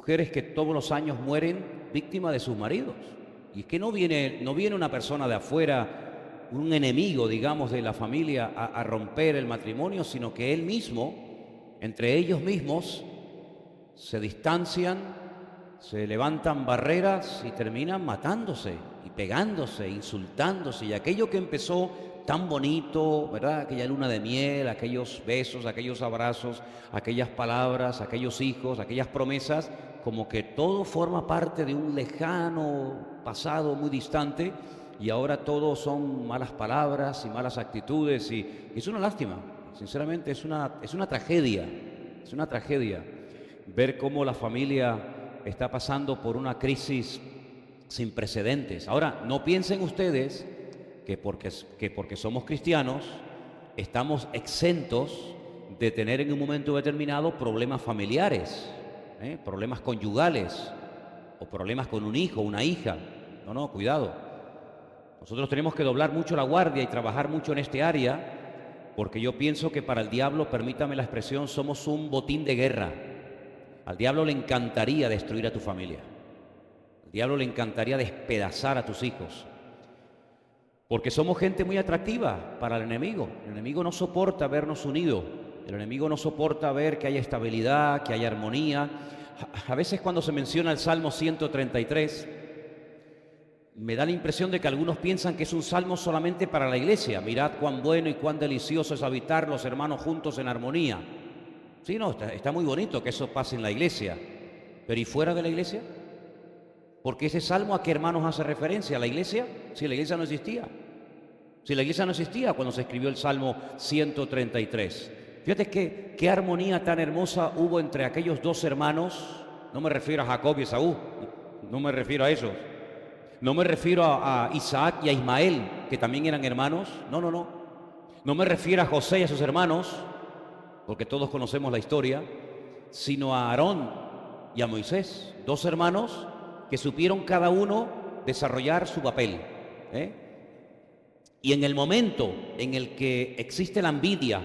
mujeres que todos los años mueren víctimas de sus maridos. Y es que no viene una persona de afuera, un enemigo, digamos, de la familia a romper el matrimonio, sino que él mismo, entre ellos mismos, se distancian, se levantan barreras y terminan matándose y pegándose, insultándose. Y aquello que empezó tan bonito, ¿verdad? Aquella luna de miel, aquellos besos, aquellos abrazos, aquellas palabras, aquellos hijos, aquellas promesas, como que todo forma parte de un lejano pasado muy distante, y ahora todo son malas palabras y malas actitudes, y es una lástima, sinceramente es una tragedia ver cómo la familia está pasando por una crisis sin precedentes. Ahora, no piensen ustedes que porque somos cristianos estamos exentos de tener en un momento determinado problemas familiares, problemas conyugales o problemas con un hijo, una hija. No, cuidado. Nosotros tenemos que doblar mucho la guardia y trabajar mucho en este área, porque yo pienso que para el diablo, permítame la expresión, somos un botín de guerra. Al diablo le encantaría destruir a tu familia. Al diablo le encantaría despedazar a tus hijos. Porque somos gente muy atractiva para el enemigo. El enemigo no soporta vernos unidos. El enemigo no soporta ver que haya estabilidad, que haya armonía. A veces cuando se menciona el Salmo 133, me da la impresión de que algunos piensan que es un salmo solamente para la iglesia. Mirad cuán bueno y cuán delicioso es habitar los hermanos juntos en armonía. Sí, no, está muy bonito que eso pase en la iglesia. Pero ¿y fuera de la iglesia? Porque ese salmo, ¿a qué hermanos hace referencia? ¿A la iglesia? Si la iglesia no existía. Si la iglesia no existía cuando se escribió el Salmo 133. Fíjate qué armonía tan hermosa hubo entre aquellos dos hermanos. No me refiero a Jacob y Esaú, no me refiero a esos. No me refiero a Isaac y a Ismael, que también eran hermanos. No. No me refiero a José y a sus hermanos, porque todos conocemos la historia, sino a Aarón y a Moisés, dos hermanos que supieron cada uno desarrollar su papel. Y en el momento en el que existe la envidia,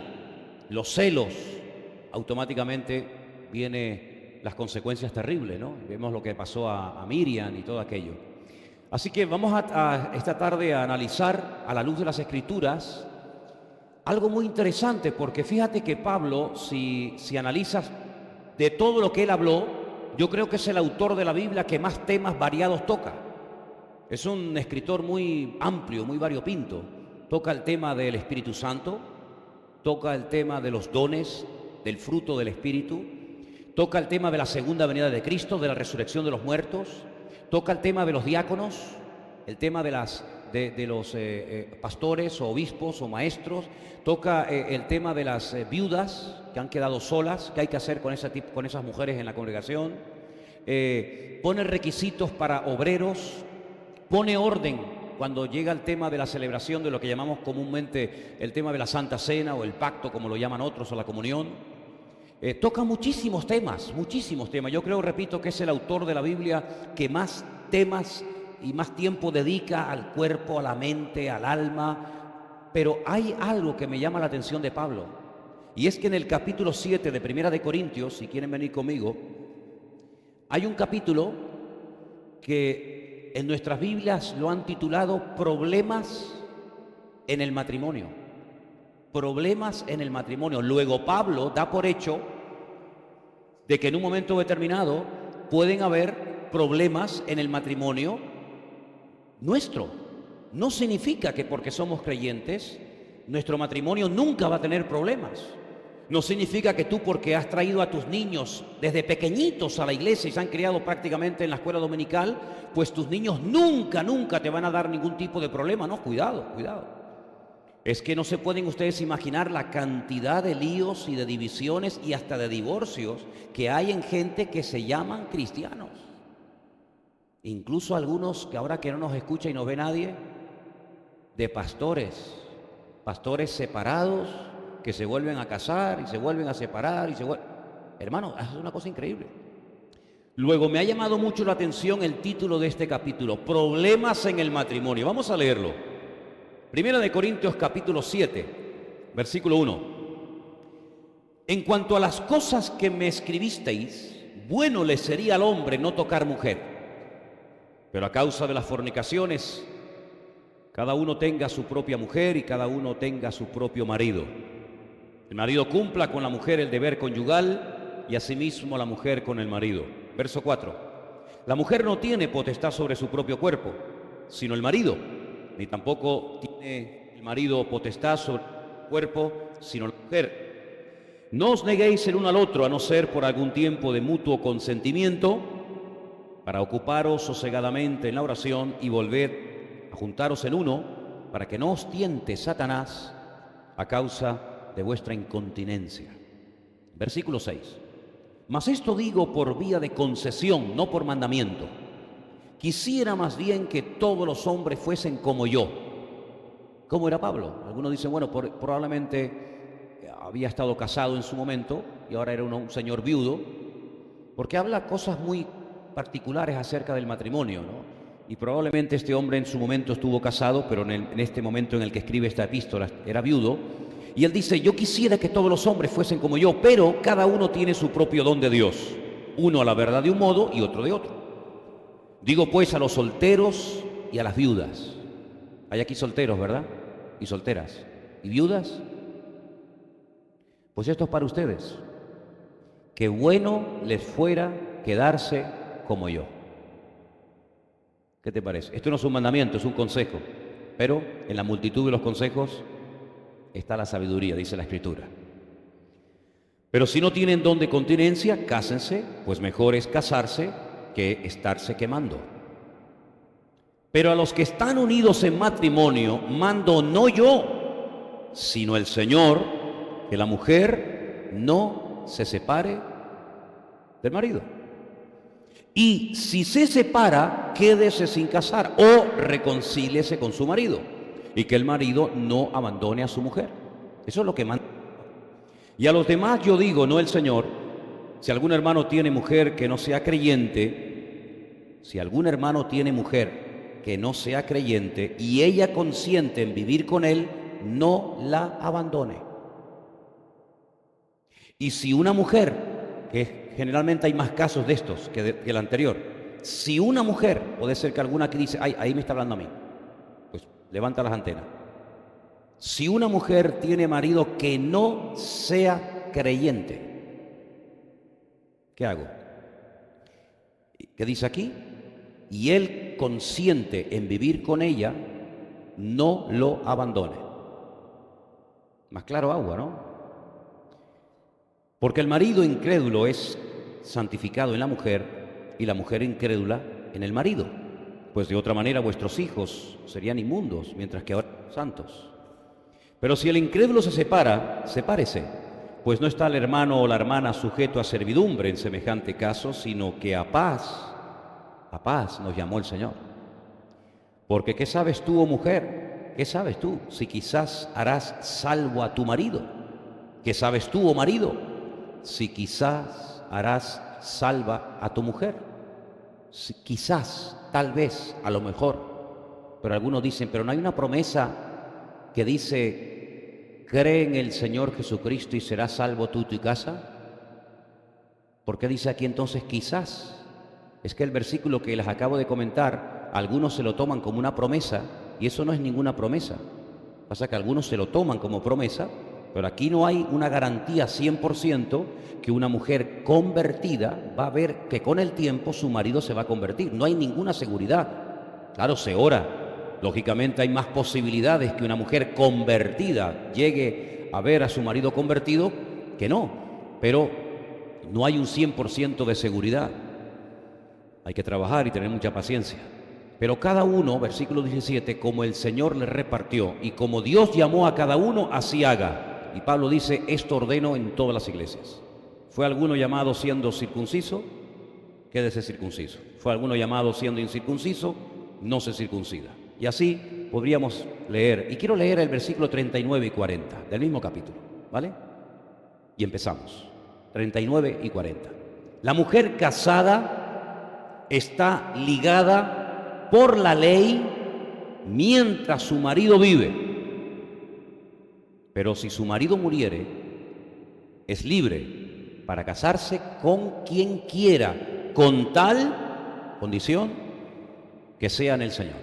los celos, automáticamente vienen las consecuencias terribles, ¿no? Vemos lo que pasó a Miriam y todo aquello. Así que vamos esta tarde a analizar a la luz de las Escrituras algo muy interesante, porque fíjate que Pablo, si analizas de todo lo que él habló, yo creo que es el autor de la Biblia que más temas variados toca. Es un escritor muy amplio, muy variopinto. Toca el tema del Espíritu Santo, toca el tema de los dones, del fruto del Espíritu, toca el tema de la segunda venida de Cristo, de la resurrección de los muertos, toca el tema de los diáconos, el tema de los pastores o obispos o maestros, toca el tema de las viudas que han quedado solas, qué hay que hacer con esas mujeres en la congregación, pone requisitos para obreros, pone orden cuando llega el tema de la celebración de lo que llamamos comúnmente el tema de la Santa Cena o el pacto, como lo llaman otros, o la comunión. Toca muchísimos temas. Yo creo, repito, que es el autor de la Biblia que más temas y más tiempo dedica al cuerpo, a la mente, al alma. Pero hay algo que me llama la atención de Pablo, y es que en el capítulo 7 de Primera de Corintios, si quieren venir conmigo, hay un capítulo que en nuestras Biblias lo han titulado Problemas en el matrimonio. Problemas en el matrimonio. Luego Pablo da por hecho de que en un momento determinado pueden haber problemas en el matrimonio nuestro. No significa que porque somos creyentes nuestro matrimonio nunca va a tener problemas. No significa que tú, porque has traído a tus niños desde pequeñitos a la iglesia y se han criado prácticamente en la escuela dominical, pues tus niños nunca te van a dar ningún tipo de problema. No, cuidado. Es que no se pueden ustedes imaginar la cantidad de líos y de divisiones y hasta de divorcios que hay en gente que se llaman cristianos. Incluso algunos que ahora que no nos escucha y no ve nadie, de pastores separados que se vuelven a casar y se vuelven a separar Hermano, es una cosa increíble. Luego me ha llamado mucho la atención el título de este capítulo, Problemas en el matrimonio. Vamos a leerlo. Primera de Corintios capítulo 7, versículo 1. En cuanto a las cosas que me escribisteis, bueno le sería al hombre no tocar mujer, pero a causa de las fornicaciones, cada uno tenga su propia mujer y cada uno tenga su propio marido. El marido cumpla con la mujer el deber conyugal y asimismo la mujer con el marido. Verso 4. La mujer no tiene potestad sobre su propio cuerpo, sino el marido, ni tampoco tiene el marido potestad sobre el cuerpo, sino la mujer. No os neguéis el uno al otro, a no ser por algún tiempo de mutuo consentimiento, para ocuparos sosegadamente en la oración y volver a juntaros en uno, para que no os tiente Satanás a causa de vuestra incontinencia. Versículo 6. Mas esto digo por vía de concesión, no por mandamiento. Quisiera más bien que todos los hombres fuesen como yo. ¿Cómo era Pablo? Algunos dicen, bueno, probablemente había estado casado en su momento y ahora era un señor viudo, porque habla cosas muy particulares acerca del matrimonio, ¿no? Y probablemente este hombre en su momento estuvo casado, pero en este momento en el que escribe esta epístola era viudo. Y él dice, yo quisiera que todos los hombres fuesen como yo, pero cada uno tiene su propio don de Dios. Uno a la verdad de un modo y otro de otro. Digo pues a los solteros y a las viudas. Hay aquí solteros, ¿verdad? Y solteras. ¿Y viudas? Pues esto es para ustedes. Qué bueno les fuera quedarse como yo. ¿Qué te parece? Esto no es un mandamiento, es un consejo. Pero en la multitud de los consejos está la sabiduría, dice la Escritura. Pero si no tienen don de continencia, cásense, pues mejor es casarse que estarse quemando. Pero a los que están unidos en matrimonio, mando no yo, sino el Señor, que la mujer no se separe del marido. Y si se separa, quédese sin casar o reconcíliese con su marido. Y que el marido no abandone a su mujer. Eso es lo que manda. Y a los demás yo digo, no el Señor, si algún hermano tiene mujer que no sea creyente, si algún hermano tiene mujer que no sea creyente y ella consiente en vivir con él, no la abandone. Y si una mujer, que generalmente hay más casos de estos que el anterior, si una mujer, puede ser que alguna que dice, ay, ahí me está hablando a mí, pues levanta las antenas. Si una mujer tiene marido que no sea creyente, ¿qué hago? ¿Qué dice aquí? Y él consiente en vivir con ella, no lo abandone. Más claro agua, ¿no? Porque el marido incrédulo es santificado en la mujer y la mujer incrédula en el marido. Pues de otra manera vuestros hijos serían inmundos, mientras que ahora son santos. Pero si el incrédulo se separa, sepárese, pues no está el hermano o la hermana sujeto a servidumbre en semejante caso, sino que a paz nos llamó el Señor. Porque ¿qué sabes tú, oh mujer? ¿Qué sabes tú si quizás harás salvo a tu marido? ¿Qué sabes tú, oh marido, si quizás harás salva a tu mujer? Si quizás, tal vez, a lo mejor. Pero algunos dicen, pero no hay una promesa que dice, cree en el Señor Jesucristo y serás salvo tú y tu casa. ¿Por qué dice aquí entonces quizás? Es que el versículo que les acabo de comentar, algunos se lo toman como una promesa y eso no es ninguna promesa. Pasa que algunos se lo toman como promesa, pero aquí no hay una garantía 100% que una mujer convertida va a ver que con el tiempo su marido se va a convertir. No hay ninguna seguridad. Claro, se ora. Lógicamente hay más posibilidades que una mujer convertida llegue a ver a su marido convertido que no. Pero no hay un 100% de seguridad. Hay que trabajar y tener mucha paciencia. Pero cada uno, versículo 17, como el Señor le repartió y como Dios llamó a cada uno, así haga. Y Pablo dice, esto ordeno en todas las iglesias. ¿Fue alguno llamado siendo circunciso? Quédese circunciso. ¿Fue alguno llamado siendo incircunciso? No se circuncida. Y así podríamos leer. Y quiero leer el versículo 39 y 40 del mismo capítulo, ¿vale? Y empezamos. 39 y 40. La mujer casada está ligada por la ley mientras su marido vive. Pero si su marido muriere, es libre para casarse con quien quiera, con tal condición que sea en el Señor.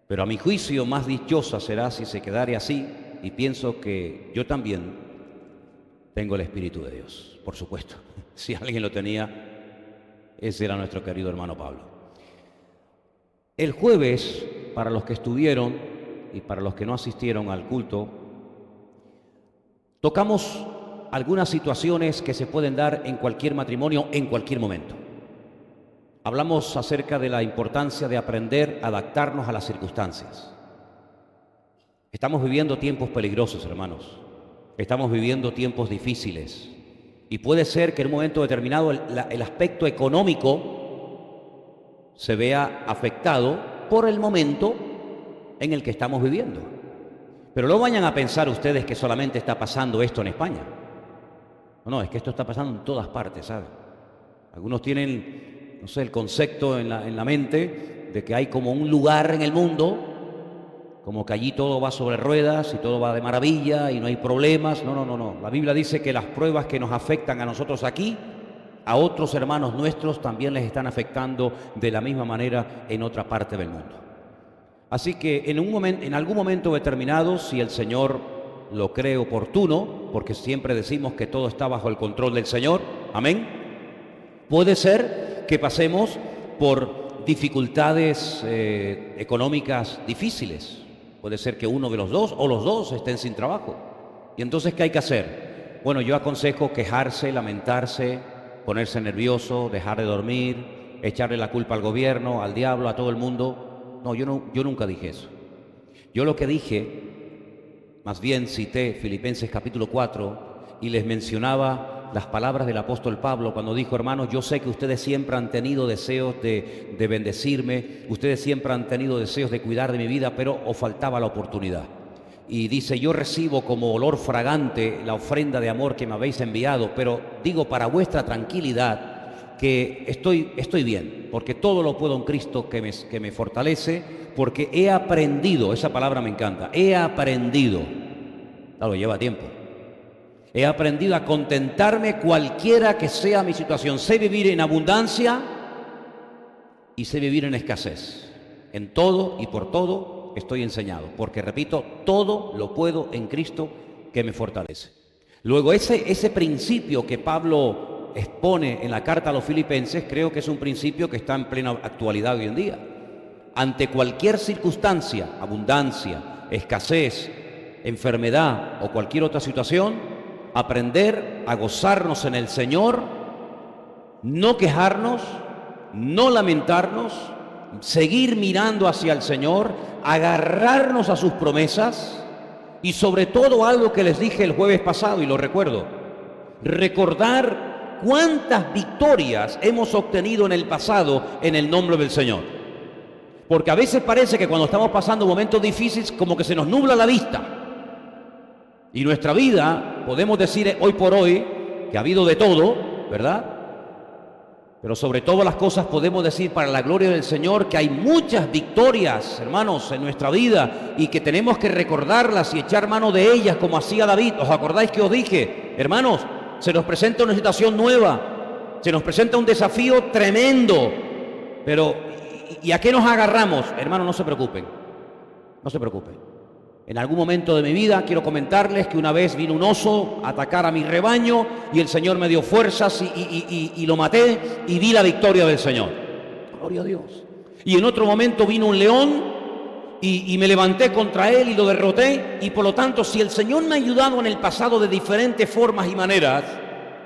Pero a mi juicio más dichosa será si se quedare así, y pienso que yo también tengo el Espíritu de Dios, por supuesto. Si alguien lo tenía, ese era nuestro querido hermano Pablo. El jueves, para los que estuvieron y para los que no asistieron al culto, tocamos algunas situaciones que se pueden dar en cualquier matrimonio, en cualquier momento. Hablamos acerca de la importancia de aprender a adaptarnos a las circunstancias. Estamos viviendo tiempos peligrosos, hermanos. Estamos viviendo tiempos difíciles. Y puede ser que en un momento determinado el aspecto económico se vea afectado por el momento en el que estamos viviendo. Pero no vayan a pensar ustedes que solamente está pasando esto en España. No, es que esto está pasando en todas partes, ¿sabe? Algunos tienen, no sé, el concepto en la mente de que hay como un lugar en el mundo, como que allí todo va sobre ruedas y todo va de maravilla y no hay problemas. No. La Biblia dice que las pruebas que nos afectan a nosotros aquí, a otros hermanos nuestros también les están afectando de la misma manera en otra parte del mundo. Así que en algún momento determinado, si el Señor lo cree oportuno, porque siempre decimos que todo está bajo el control del Señor, amén, puede ser que pasemos por dificultades económicas difíciles. Puede ser que uno de los dos o los dos estén sin trabajo. ¿Y entonces qué hay que hacer? Bueno, yo aconsejo quejarse, lamentarse, ponerse nervioso, dejar de dormir, echarle la culpa al gobierno, al diablo, a todo el mundo. No, yo nunca dije eso. Yo lo que dije, más bien cité Filipenses capítulo 4 y les mencionaba las palabras del apóstol Pablo cuando dijo: hermanos, yo sé que ustedes siempre han tenido deseos de bendecirme, ustedes siempre han tenido deseos de cuidar de mi vida, pero os faltaba la oportunidad. Y dice: yo recibo como olor fragante la ofrenda de amor que me habéis enviado, pero digo para vuestra tranquilidad que estoy bien, porque todo lo puedo en Cristo que me fortalece, porque he aprendido, esa palabra me encanta, he aprendido, claro, lleva tiempo. He aprendido a contentarme cualquiera que sea mi situación. Sé vivir en abundancia y sé vivir en escasez. En todo y por todo estoy enseñado. Porque, repito, todo lo puedo en Cristo que me fortalece. Luego, ese principio que Pablo expone en la carta a los Filipenses, creo que es un principio que está en plena actualidad hoy en día. Ante cualquier circunstancia, abundancia, escasez, enfermedad o cualquier otra situación, aprender a gozarnos en el Señor, no quejarnos, no lamentarnos, seguir mirando hacia el Señor, agarrarnos a sus promesas y sobre todo algo que les dije el jueves pasado y lo recuerdo, recordar cuántas victorias hemos obtenido en el pasado en el nombre del Señor. Porque a veces parece que cuando estamos pasando momentos difíciles como que se nos nubla la vista. Y nuestra vida, podemos decir hoy por hoy, que ha habido de todo, ¿verdad? Pero sobre todas las cosas podemos decir para la gloria del Señor que hay muchas victorias, hermanos, en nuestra vida y que tenemos que recordarlas y echar mano de ellas como hacía David. ¿Os acordáis que os dije? Hermanos, se nos presenta una situación nueva, se nos presenta un desafío tremendo, pero ¿y a qué nos agarramos? Hermanos, no se preocupen, no se preocupen. En algún momento de mi vida quiero comentarles que una vez vino un oso a atacar a mi rebaño y el Señor me dio fuerzas y lo maté y di la victoria del Señor. Gloria a Dios. Y en otro momento vino un león y me levanté contra él y lo derroté. Y por lo tanto, si el Señor me ha ayudado en el pasado de diferentes formas y maneras,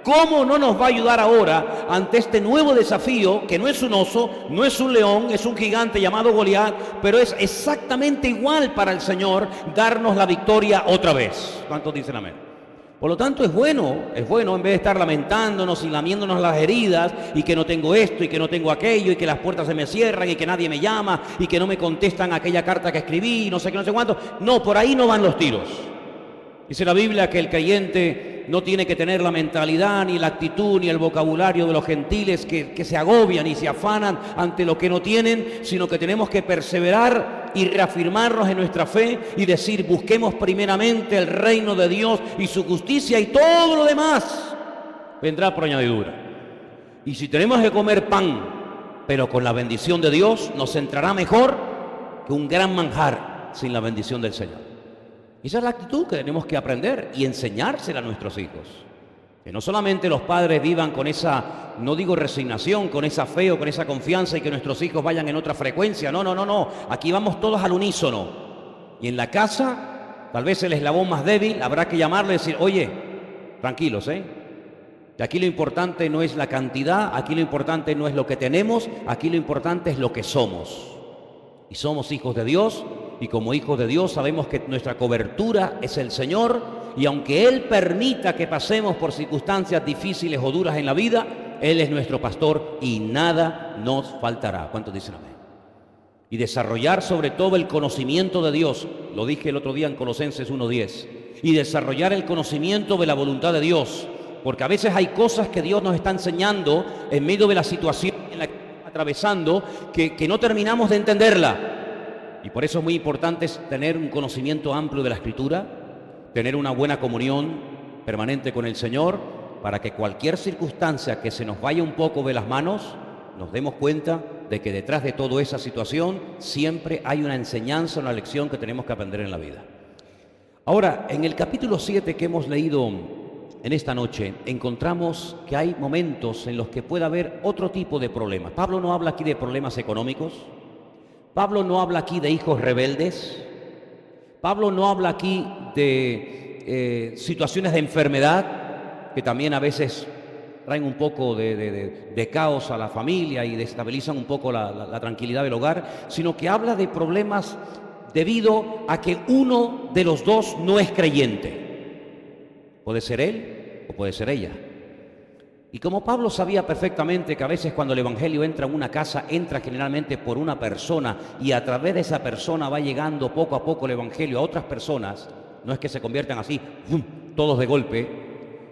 ¿cómo no nos va a ayudar ahora ante este nuevo desafío que no es un oso, no es un león, es un gigante llamado Goliat, pero es exactamente igual para el Señor darnos la victoria otra vez? ¿Cuántos dicen amén? Por lo tanto es bueno en vez de estar lamentándonos y lamiéndonos las heridas y que no tengo esto y que no tengo aquello y que las puertas se me cierran y que nadie me llama y que no me contestan aquella carta que escribí y no sé qué, no sé cuánto. No, por ahí no van los tiros. Dice la Biblia que el creyente no tiene que tener la mentalidad, ni la actitud, ni el vocabulario de los gentiles que se agobian y se afanan ante lo que no tienen, sino que tenemos que perseverar y reafirmarnos en nuestra fe y decir: busquemos primeramente el reino de Dios y su justicia y todo lo demás vendrá por añadidura. Y si tenemos que comer pan, pero con la bendición de Dios, nos entrará mejor que un gran manjar sin la bendición del Señor. Esa es la actitud que tenemos que aprender y enseñársela a nuestros hijos. Que no solamente los padres vivan con esa, no digo resignación, con esa fe o con esa confianza y que nuestros hijos vayan en otra frecuencia. No, no, no, no. Aquí vamos todos al unísono. Y en la casa, tal vez el eslabón más débil, habrá que llamarle y decir, oye, tranquilos, que aquí lo importante no es la cantidad, aquí lo importante no es lo que tenemos, aquí lo importante es lo que somos. Y somos hijos de Dios, y como hijos de Dios sabemos que nuestra cobertura es el Señor, y aunque Él permita que pasemos por circunstancias difíciles o duras en la vida, Él es nuestro pastor y nada nos faltará. ¿Cuántos dicen amén? Y desarrollar sobre todo el conocimiento de Dios, lo dije el otro día en Colosenses 1:10, y desarrollar el conocimiento de la voluntad de Dios, porque a veces hay cosas que Dios nos está enseñando en medio de la situación en la que estamos atravesando que no terminamos de entenderla. Y por eso es muy importante tener un conocimiento amplio de la Escritura, tener una buena comunión permanente con el Señor, para que cualquier circunstancia que se nos vaya un poco de las manos, nos demos cuenta de que detrás de toda esa situación siempre hay una enseñanza, una lección que tenemos que aprender en la vida. Ahora, en el capítulo 7 que hemos leído en esta noche, encontramos que hay momentos en los que puede haber otro tipo de problemas. Pablo no habla aquí de problemas económicos, Pablo no habla aquí de hijos rebeldes, Pablo no habla aquí de situaciones de enfermedad, que también a veces traen un poco de caos a la familia y desestabilizan un poco la tranquilidad del hogar, sino que habla de problemas debido a que uno de los dos no es creyente. Puede ser él o puede ser ella. Y como Pablo sabía perfectamente que a veces cuando el Evangelio entra en una casa, entra generalmente por una persona y a través de esa persona va llegando poco a poco el Evangelio a otras personas, no es que se conviertan así, ¡pum!, todos de golpe,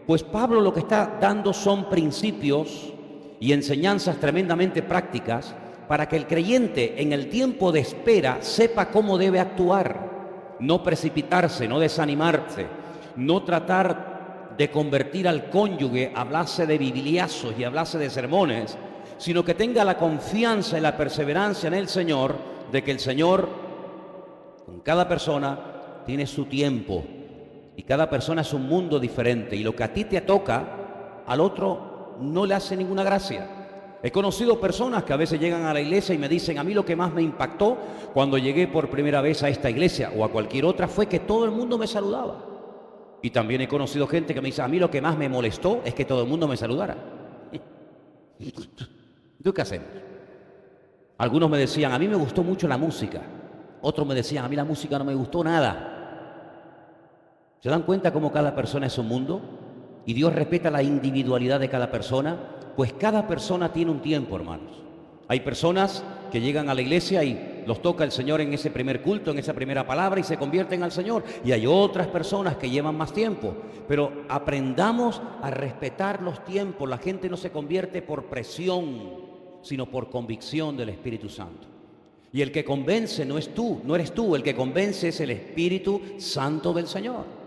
pues Pablo lo que está dando son principios y enseñanzas tremendamente prácticas para que el creyente en el tiempo de espera sepa cómo debe actuar, no precipitarse, no desanimarse, no tratar de convertir al cónyuge, hablarse de bibliazos y hablarse de sermones, sino que tenga la confianza y la perseverancia en el Señor, de que el Señor con cada persona tiene su tiempo y cada persona es un mundo diferente y lo que a ti te toca, al otro no le hace ninguna gracia. He conocido personas que a veces llegan a la iglesia y me dicen, a mí lo que más me impactó cuando llegué por primera vez a esta iglesia o a cualquier otra fue que todo el mundo me saludaba. Y también he conocido gente que me dice, a mí lo que más me molestó es que todo el mundo me saludara. ¿Qué hacemos? Algunos me decían, a mí me gustó mucho la música. Otros me decían, a mí la música no me gustó nada. ¿Se dan cuenta cómo cada persona es un mundo? Y Dios respeta la individualidad de cada persona. Pues cada persona tiene un tiempo, hermanos. Hay personas que llegan a la iglesia y los toca el Señor en ese primer culto, en esa primera palabra y se convierten al Señor. Y hay otras personas que llevan más tiempo. Pero aprendamos a respetar los tiempos. La gente no se convierte por presión, sino por convicción del Espíritu Santo. Y el que convence no es tú, no eres tú. El que convence es el Espíritu Santo del Señor.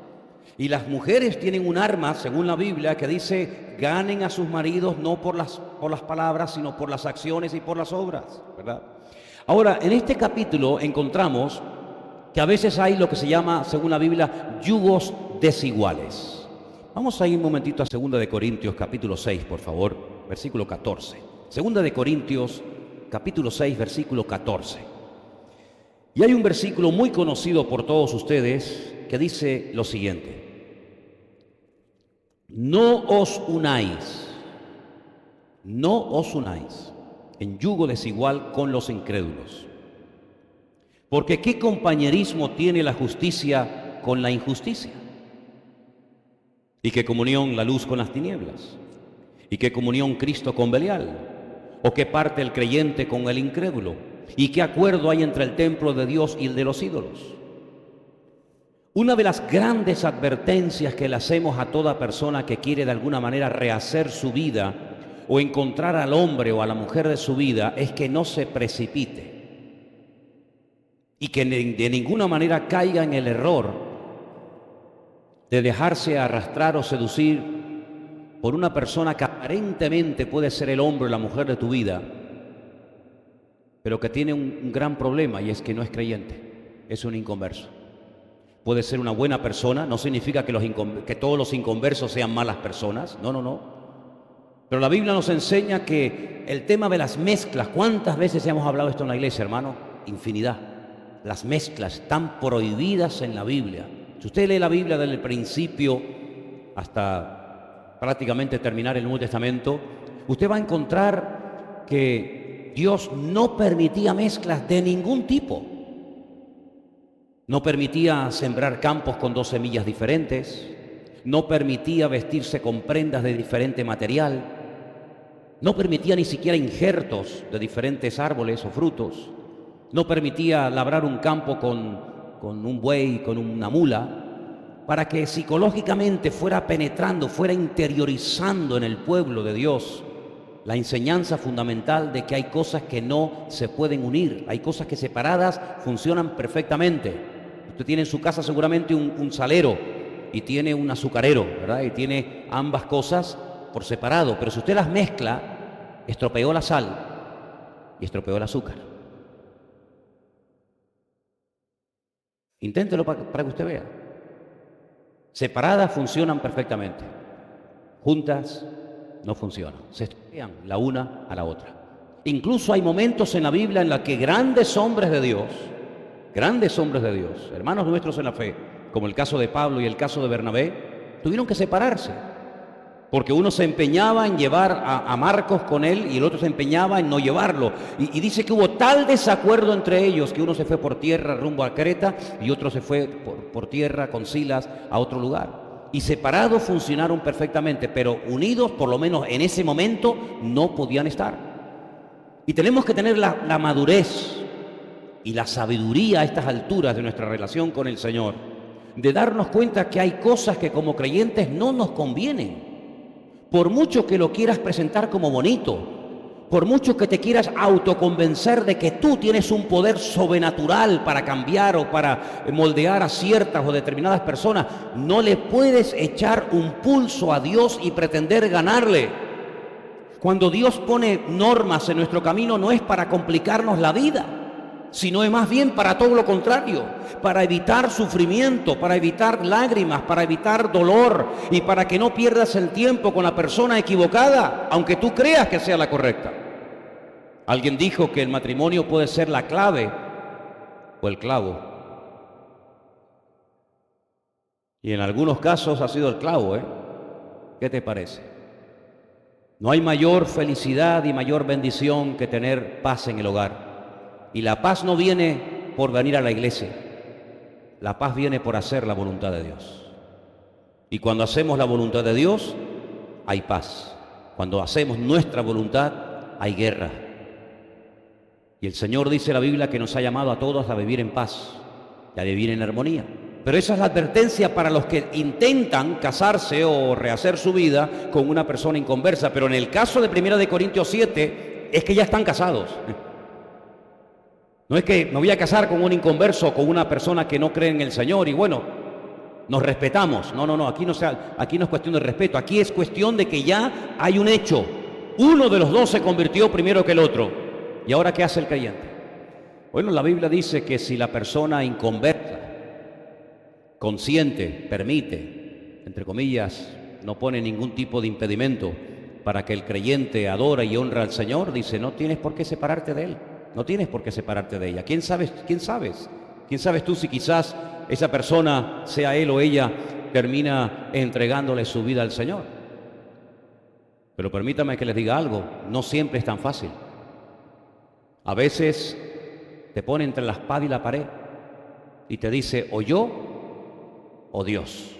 Y las mujeres tienen un arma, según la Biblia, que dice, ganen a sus maridos no por las palabras, sino por las acciones y por las obras, ¿verdad? Ahora, en este capítulo encontramos que a veces hay lo que se llama, según la Biblia, yugos desiguales. Vamos a ir un momentito a 2 de Corintios, capítulo 6, por favor, versículo 14. 2 de Corintios, capítulo 6, versículo 14. Y hay un versículo muy conocido por todos ustedes que dice lo siguiente: no os unáis en yugo desigual con los incrédulos. Porque ¿qué compañerismo tiene la justicia con la injusticia? ¿Y qué comunión la luz con las tinieblas? ¿Y qué comunión Cristo con Belial? ¿O qué parte el creyente con el incrédulo? ¿Y qué acuerdo hay entre el templo de Dios y el de los ídolos? Una de las grandes advertencias que le hacemos a toda persona que quiere de alguna manera rehacer su vida o encontrar al hombre o a la mujer de su vida es que no se precipite y que de ninguna manera caiga en el error de dejarse arrastrar o seducir por una persona que aparentemente puede ser el hombre o la mujer de tu vida, pero que tiene un gran problema, y es que no es creyente, es un inconverso. Puede ser una buena persona, no significa que todos los inconversos sean malas personas, no, no, no. Pero la Biblia nos enseña que el tema de las mezclas, ¿cuántas veces hemos hablado esto en la iglesia, hermano? Infinidad. Las mezclas están prohibidas en la Biblia. Si usted lee la Biblia desde el principio hasta prácticamente terminar el Nuevo Testamento, usted va a encontrar que Dios no permitía mezclas de ningún tipo. No permitía sembrar campos con 2 semillas diferentes, no permitía vestirse con prendas de diferente material, no permitía ni siquiera injertos de diferentes árboles o frutos, no permitía labrar un campo con un buey, con una mula, para que psicológicamente fuera penetrando, fuera interiorizando en el pueblo de Dios la enseñanza fundamental de que hay cosas que no se pueden unir, hay cosas que separadas funcionan perfectamente. Usted tiene en su casa seguramente un salero y tiene un azucarero, ¿verdad? Y tiene ambas cosas por separado, pero si usted las mezcla, estropeó la sal y estropeó el azúcar. Inténtelo para que usted vea. Separadas funcionan perfectamente, juntas no funcionan, se estropean la una a la otra. Incluso hay momentos en la Biblia en los que grandes hombres de Dios, hermanos nuestros en la fe, como el caso de Pablo y el caso de Bernabé, tuvieron que separarse, porque uno se empeñaba en llevar a Marcos con él y el otro se empeñaba en no llevarlo. Y dice que hubo tal desacuerdo entre ellos que uno se fue por tierra rumbo a Creta y otro se fue por tierra con Silas a otro lugar. Y separados funcionaron perfectamente, pero unidos, por lo menos en ese momento, no podían estar. Y tenemos que tener la madurez y la sabiduría a estas alturas de nuestra relación con el Señor, de darnos cuenta que hay cosas que como creyentes no nos convienen. Por mucho que lo quieras presentar como bonito, por mucho que te quieras autoconvencer de que tú tienes un poder sobrenatural para cambiar o para moldear a ciertas o determinadas personas, no le puedes echar un pulso a Dios y pretender ganarle. Cuando Dios pone normas en nuestro camino no es para complicarnos la vida, sino es más bien para todo lo contrario, para evitar sufrimiento, para evitar lágrimas, para evitar dolor y para que no pierdas el tiempo con la persona equivocada, aunque tú creas que sea la correcta. Alguien dijo que el matrimonio puede ser la clave o el clavo. Y en algunos casos ha sido el clavo, ¿eh? ¿Qué te parece? No hay mayor felicidad y mayor bendición que tener paz en el hogar. Y la paz no viene por venir a la iglesia. La paz viene por hacer la voluntad de Dios. Y cuando hacemos la voluntad de Dios, hay paz. Cuando hacemos nuestra voluntad, hay guerra. Y el Señor dice en la Biblia que nos ha llamado a todos a vivir en paz y a vivir en armonía. Pero esa es la advertencia para los que intentan casarse o rehacer su vida con una persona inconversa. Pero en el caso de 1 Corintios 7, es que ya están casados. No es que me voy a casar con un inconverso o con una persona que no cree en el Señor y bueno, nos respetamos. No, aquí no es cuestión de respeto, aquí es cuestión de que ya hay un hecho. Uno de los dos se convirtió primero que el otro. ¿Y ahora qué hace el creyente? Bueno, la Biblia dice que si la persona inconversa, consciente, permite, entre comillas, no pone ningún tipo de impedimento para que el creyente adore y honre al Señor, dice, no tienes por qué separarte de Él. No tienes por qué separarte de ella. ¿Quién sabes? ¿Quién sabes? ¿Quién sabes tú si quizás esa persona, sea él o ella, termina entregándole su vida al Señor? Pero permítame que les diga algo, no siempre es tan fácil. A veces te pone entre la espada y la pared y te dice o yo o Dios.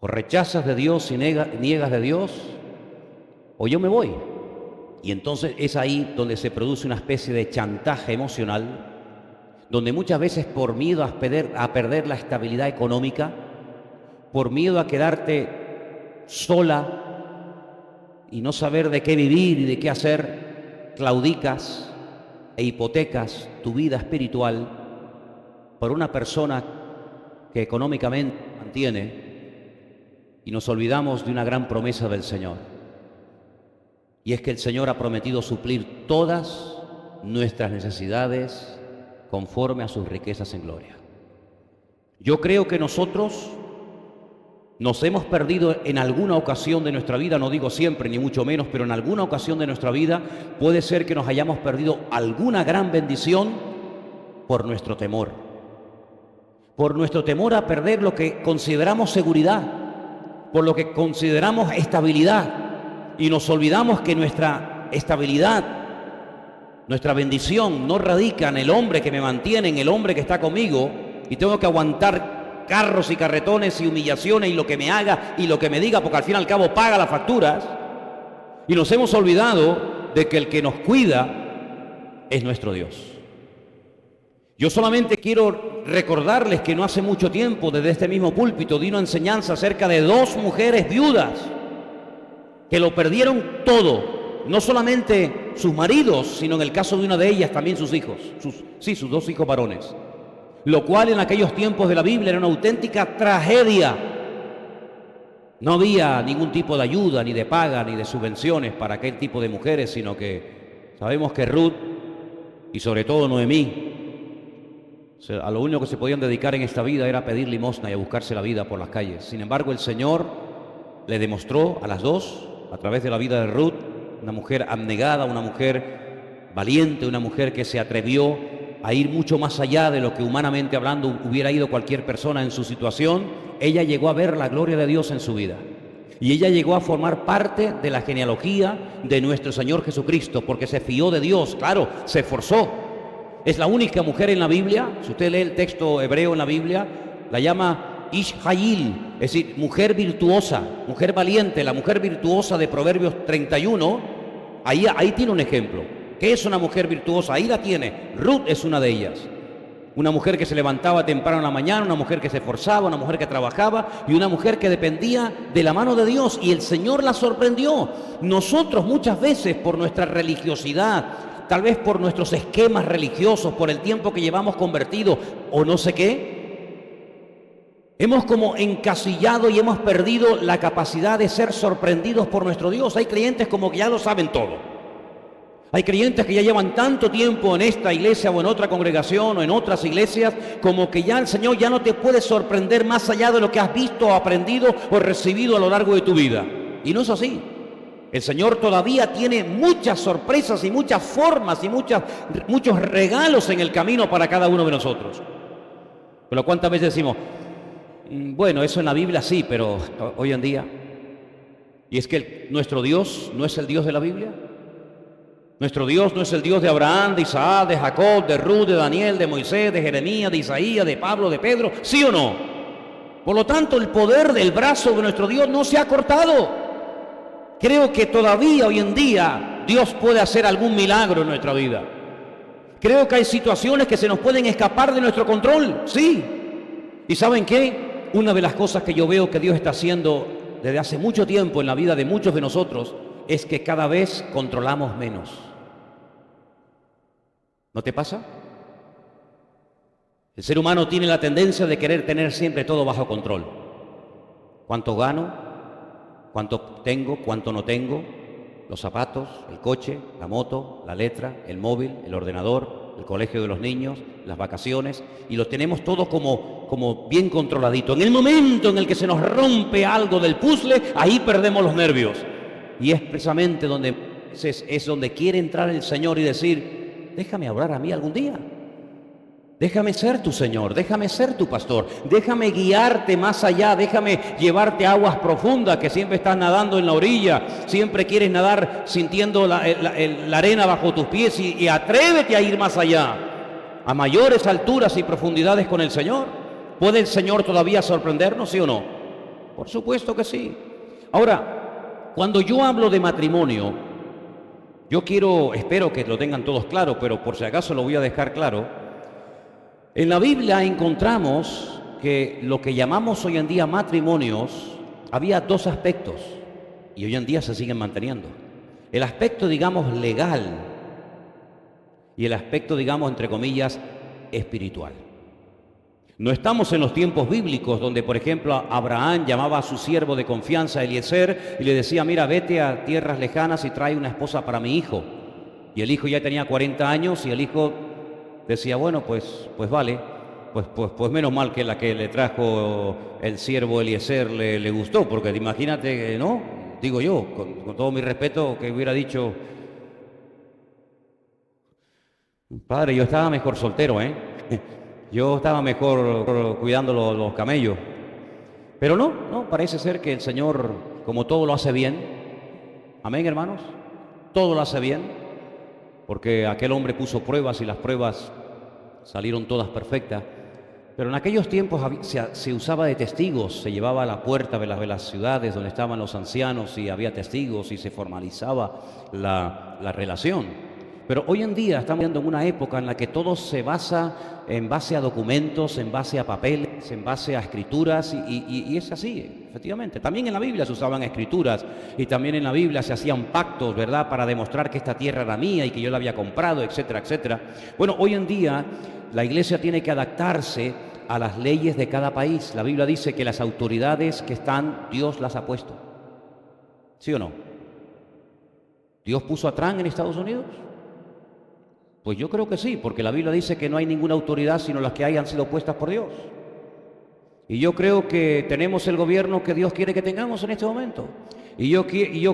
O rechazas de Dios y niegas de Dios o yo me voy. Y entonces es ahí donde se produce una especie de chantaje emocional, donde muchas veces por miedo a perder la estabilidad económica, por miedo a quedarte sola y no saber de qué vivir y de qué hacer, claudicas e hipotecas tu vida espiritual por una persona que económicamente mantiene y nos olvidamos de una gran promesa del Señor. Y es que el Señor ha prometido suplir todas nuestras necesidades conforme a sus riquezas en gloria. Yo creo que nosotros nos hemos perdido en alguna ocasión de nuestra vida, no digo siempre ni mucho menos, pero en alguna ocasión de nuestra vida puede ser que nos hayamos perdido alguna gran bendición por nuestro temor. Por nuestro temor a perder lo que consideramos seguridad, por lo que consideramos estabilidad, y nos olvidamos que nuestra estabilidad, nuestra bendición no radica en el hombre que me mantiene, en el hombre que está conmigo, y tengo que aguantar carros y carretones y humillaciones y lo que me haga y lo que me diga, porque al fin y al cabo paga las facturas. Y nos hemos olvidado de que el que nos cuida es nuestro Dios. Yo solamente quiero recordarles que no hace mucho tiempo, desde este mismo púlpito, di una enseñanza acerca de 2 mujeres viudas que lo perdieron todo, no solamente sus maridos, sino en el caso de una de ellas también sus hijos, sus 2 hijos varones, lo cual en aquellos tiempos de la Biblia era una auténtica tragedia. No había ningún tipo de ayuda, ni de paga, ni de subvenciones para aquel tipo de mujeres, sino que sabemos que Ruth y sobre todo Noemí, a lo único que se podían dedicar en esta vida era a pedir limosna y a buscarse la vida por las calles. Sin embargo, el Señor le demostró a las 2, a través de la vida de Ruth, una mujer abnegada, una mujer valiente, una mujer que se atrevió a ir mucho más allá de lo que humanamente hablando hubiera ido cualquier persona en su situación. Ella llegó a ver la gloria de Dios en su vida. Y ella llegó a formar parte de la genealogía de nuestro Señor Jesucristo, porque se fió de Dios, claro, se esforzó. Es la única mujer en la Biblia, si usted lee el texto hebreo en la Biblia, la llama Ishjail, es decir, mujer virtuosa, mujer valiente, la mujer virtuosa de Proverbios 31, ahí tiene un ejemplo. ¿Qué es una mujer virtuosa? Ahí la tiene. Ruth es una de ellas. Una mujer que se levantaba temprano en la mañana, una mujer que se esforzaba, una mujer que trabajaba y una mujer que dependía de la mano de Dios, y el Señor la sorprendió. Nosotros muchas veces por nuestra religiosidad, tal vez por nuestros esquemas religiosos, por el tiempo que llevamos convertidos o no sé qué, hemos como encasillado y hemos perdido la capacidad de ser sorprendidos por nuestro Dios. Hay creyentes como que ya lo saben todo. Hay creyentes que ya llevan tanto tiempo en esta iglesia o en otra congregación o en otras iglesias, como que ya el Señor ya no te puede sorprender más allá de lo que has visto o aprendido o recibido a lo largo de tu vida. Y no es así. El Señor todavía tiene muchas sorpresas y muchas formas y muchos regalos en el camino para cada uno de nosotros. Pero ¿cuántas veces decimos, bueno, eso en la Biblia sí, pero hoy en día? Y es que nuestro Dios no es el Dios de la Biblia. Nuestro Dios no es el Dios de Abraham, de Isaac, de Jacob, de Ruth, de Daniel, de Moisés, de Jeremías, de Isaías, de Pablo, de Pedro, ¿sí o no? Por lo tanto, el poder del brazo de nuestro Dios no se ha cortado. Creo que todavía hoy en día Dios puede hacer algún milagro en nuestra vida. Creo que hay situaciones que se nos pueden escapar de nuestro control, sí. ¿Y saben qué? Una de las cosas que yo veo que Dios está haciendo desde hace mucho tiempo en la vida de muchos de nosotros es que cada vez controlamos menos. ¿No te pasa? El ser humano tiene la tendencia de querer tener siempre todo bajo control. ¿Cuánto gano? ¿Cuánto tengo? ¿Cuánto no tengo? Los zapatos, el coche, la moto, la letra, el móvil, el ordenador, el colegio de los niños, las vacaciones, y lo tenemos todo como bien controladito. En el momento en el que se nos rompe algo del puzzle, ahí perdemos los nervios. Y es precisamente donde quiere entrar el Señor y decir, déjame hablar a mí algún día. Déjame ser tu Señor, déjame ser tu pastor, déjame guiarte más allá, déjame llevarte a aguas profundas, que siempre estás nadando en la orilla, siempre quieres nadar sintiendo la arena bajo tus pies, y atrévete a ir más allá, a mayores alturas y profundidades con el Señor. ¿Puede el Señor todavía sorprendernos, sí o no? Por supuesto que sí. Ahora, cuando yo hablo de matrimonio, espero que lo tengan todos claro, pero por si acaso lo voy a dejar claro. En la Biblia encontramos que lo que llamamos hoy en día matrimonios, había 2 aspectos, y hoy en día se siguen manteniendo. El aspecto, digamos, legal, y el aspecto, digamos, entre comillas, espiritual. No estamos en los tiempos bíblicos donde, por ejemplo, Abraham llamaba a su siervo de confianza, Eliezer, y le decía, mira, vete a tierras lejanas y trae una esposa para mi hijo. Y el hijo ya tenía 40 años y el hijo decía, bueno, pues vale, pues menos mal que la que le trajo el siervo Eliezer le gustó, porque imagínate, ¿no? Digo yo, con todo mi respeto, que hubiera dicho, padre, yo estaba mejor soltero, ¿eh? Yo estaba mejor cuidando los camellos. Pero no, parece ser que el Señor, como todo lo hace bien, amén, hermanos, todo lo hace bien, porque aquel hombre puso pruebas y las pruebas salieron todas perfectas. Pero en aquellos tiempos se usaba de testigos, se llevaba a la puerta de las ciudades donde estaban los ancianos y había testigos y se formalizaba la relación. Pero hoy en día estamos viendo en una época en la que todo se basa en base a documentos, en base a papeles, en base a escrituras y es así, efectivamente. También en la Biblia se usaban escrituras y también en la Biblia se hacían pactos, ¿verdad?, para demostrar que esta tierra era mía y que yo la había comprado, etcétera, etcétera. Bueno, hoy en día la Iglesia tiene que adaptarse a las leyes de cada país. La Biblia dice que las autoridades que están, Dios las ha puesto. ¿Sí o no? ¿Dios puso a Trump en Estados Unidos? Pues yo creo que sí, porque la Biblia dice que no hay ninguna autoridad sino las que hayan sido puestas por Dios. Y yo creo que tenemos el gobierno que Dios quiere que tengamos en este momento. Y yo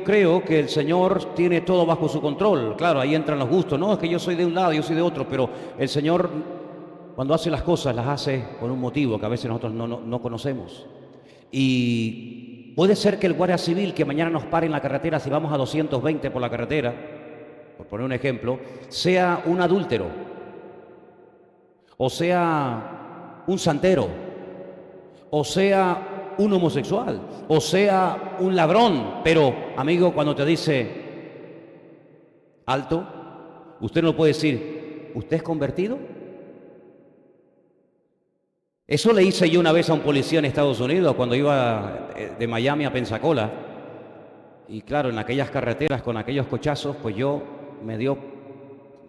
creo que el Señor tiene todo bajo su control. Claro, ahí entran los gustos. No, es que yo soy de un lado, yo soy de otro, pero el Señor, cuando hace las cosas, las hace por un motivo que a veces nosotros no conocemos. Y puede ser que el guardia civil que mañana nos pare en la carretera, si vamos a 220 por la carretera, por poner un ejemplo, sea un adúltero, o sea un santero, o sea un homosexual, o sea un ladrón. Pero, amigo, cuando te dice alto, usted no puede decir, ¿usted es convertido? Eso le hice yo una vez a un policía en Estados Unidos cuando iba de Miami a Pensacola. Y claro, en aquellas carreteras con aquellos cochazos, pues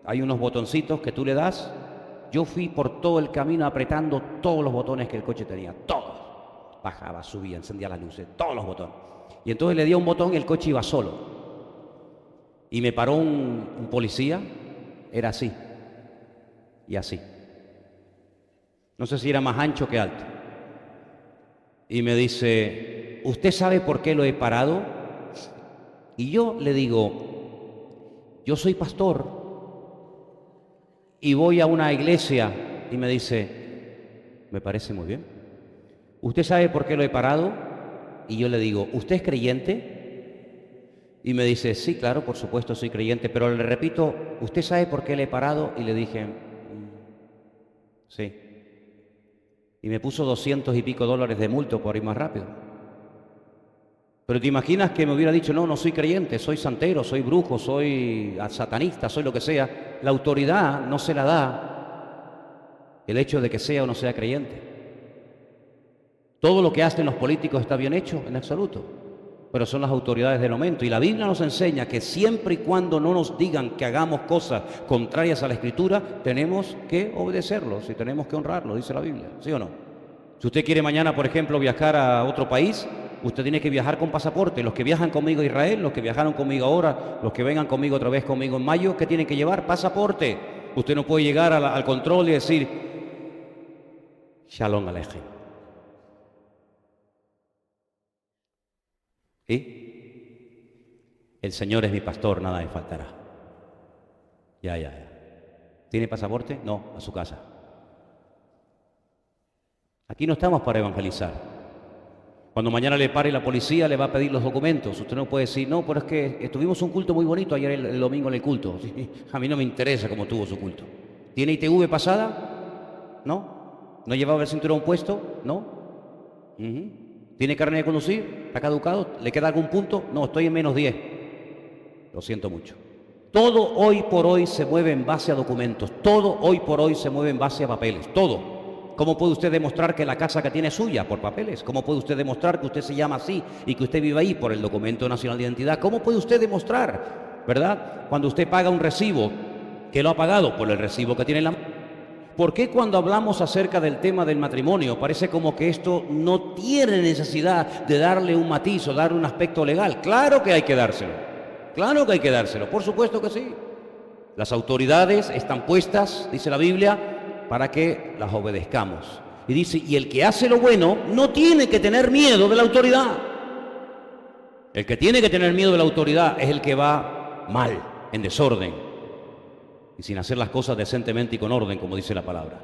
hay unos botoncitos que tú le das. Yo fui por todo el camino apretando todos los botones que el coche tenía, todos. Bajaba, subía, encendía las luces, todos los botones. Y entonces le di a un botón y el coche iba solo. Y me paró un policía, era así, y así. No sé si era más ancho que alto. Y me dice, ¿usted sabe por qué lo he parado? Y yo le digo, yo soy pastor y voy a una iglesia. Y me dice, me parece muy bien. ¿Usted sabe por qué lo he parado? Y yo le digo, ¿usted es creyente? Y me dice, sí, claro, por supuesto soy creyente, pero le repito, ¿usted sabe por qué le he parado? Y le dije, sí. Y me puso $200 y pico de multa por ir más rápido. Pero te imaginas que me hubiera dicho, no soy creyente, soy santero, soy brujo, soy satanista, soy lo que sea. La autoridad no se la da el hecho de que sea o no sea creyente. Todo lo que hacen los políticos está bien hecho, en absoluto, pero son las autoridades del momento. Y la Biblia nos enseña que siempre y cuando no nos digan que hagamos cosas contrarias a la Escritura, tenemos que obedecerlos y tenemos que honrarlos, dice la Biblia, ¿sí o no? Si usted quiere mañana, por ejemplo, viajar a otro país, usted tiene que viajar con pasaporte. Los que viajan conmigo a Israel, los que viajaron conmigo ahora, los que vengan conmigo otra vez conmigo en mayo, ¿qué tienen que llevar? Pasaporte. Usted no puede llegar al control y decir, Shalom Aleichem. ¿Sí? El Señor es mi pastor, nada me faltará. Ya. ¿Tiene pasaporte? No, a su casa. Aquí no estamos para evangelizar. Cuando mañana le pare la policía, le va a pedir los documentos. Usted no puede decir, no, pero es que tuvimos un culto muy bonito ayer el domingo en el culto. A mí no me interesa cómo tuvo su culto. ¿Tiene ITV pasada? No. ¿No llevaba el cinturón puesto? No. ¿Tiene carnet de conducir? ¿Está caducado? ¿Le queda algún punto? No, estoy en -10. Lo siento mucho. Todo hoy por hoy se mueve en base a documentos. Todo hoy por hoy se mueve en base a papeles. Todo. ¿Cómo puede usted demostrar que la casa que tiene es suya? Por papeles. ¿Cómo puede usted demostrar que usted se llama así y que usted vive ahí? Por el documento nacional de identidad. ¿Cómo puede usted demostrar, verdad? Cuando usted paga un recibo, que lo ha pagado por el recibo que tiene en la mano. ¿Por qué cuando hablamos acerca del tema del matrimonio parece como que esto no tiene necesidad de darle un matiz o darle un aspecto legal? Claro que hay que dárselo, claro que hay que dárselo, por supuesto que sí. Las autoridades están puestas, dice la Biblia, para que las obedezcamos. Y dice, y el que hace lo bueno no tiene que tener miedo de la autoridad. El que tiene que tener miedo de la autoridad es el que va mal, en desorden, y sin hacer las cosas decentemente y con orden, como dice la palabra.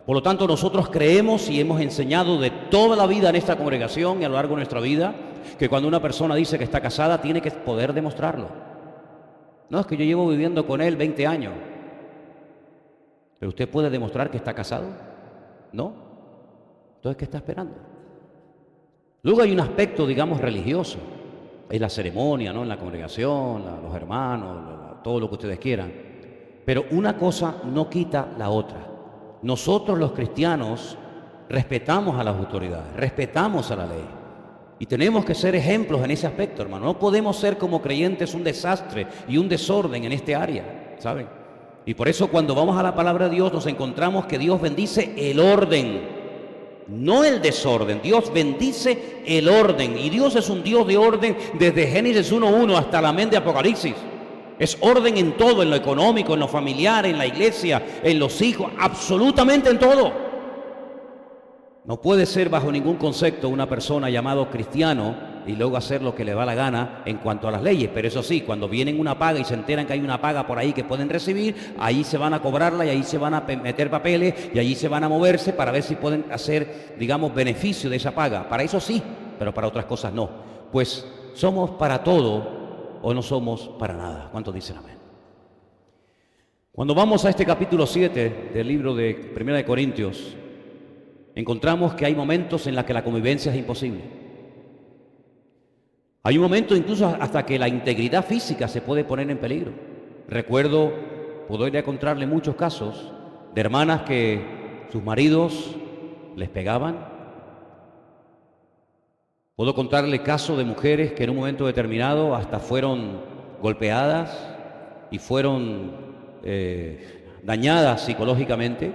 Por lo tanto, nosotros creemos y hemos enseñado de toda la vida en esta congregación y a lo largo de nuestra vida, que cuando una persona dice que está casada, tiene que poder demostrarlo. No, es que yo llevo viviendo con él 20 años. ¿Pero usted puede demostrar que está casado? ¿No? Entonces, ¿qué está esperando? Luego hay un aspecto, digamos, religioso. Es la ceremonia, ¿no? En la congregación, los hermanos, todo lo que ustedes quieran. Pero una cosa no quita la otra. Nosotros los cristianos respetamos a las autoridades, respetamos a la ley. Y tenemos que ser ejemplos en ese aspecto, hermano. No podemos ser como creyentes un desastre y un desorden en este área, ¿saben? Y por eso cuando vamos a la palabra de Dios nos encontramos que Dios bendice el orden, no el desorden. Dios bendice el orden. Y Dios es un Dios de orden desde Génesis 1:1 hasta la amén de Apocalipsis. Es orden en todo, en lo económico, en lo familiar, en la iglesia, en los hijos, absolutamente en todo. No puede ser bajo ningún concepto una persona llamado cristiano y luego hacer lo que le va la gana en cuanto a las leyes. Pero eso sí, cuando vienen una paga y se enteran que hay una paga por ahí que pueden recibir, ahí se van a cobrarla y ahí se van a meter papeles y allí se van a moverse para ver si pueden hacer, digamos, beneficio de esa paga. Para eso sí, pero para otras cosas no. Pues somos para todo o no somos para nada. ¿Cuántos dicen amén? Cuando vamos a este capítulo 7 del libro de 1 de Corintios, encontramos que hay momentos en los que la convivencia es imposible. Hay un momento incluso hasta que la integridad física se puede poner en peligro. Recuerdo, podría encontrarle muchos casos de hermanas que sus maridos les pegaban. Puedo contarle casos de mujeres que en un momento determinado hasta fueron golpeadas y fueron dañadas psicológicamente.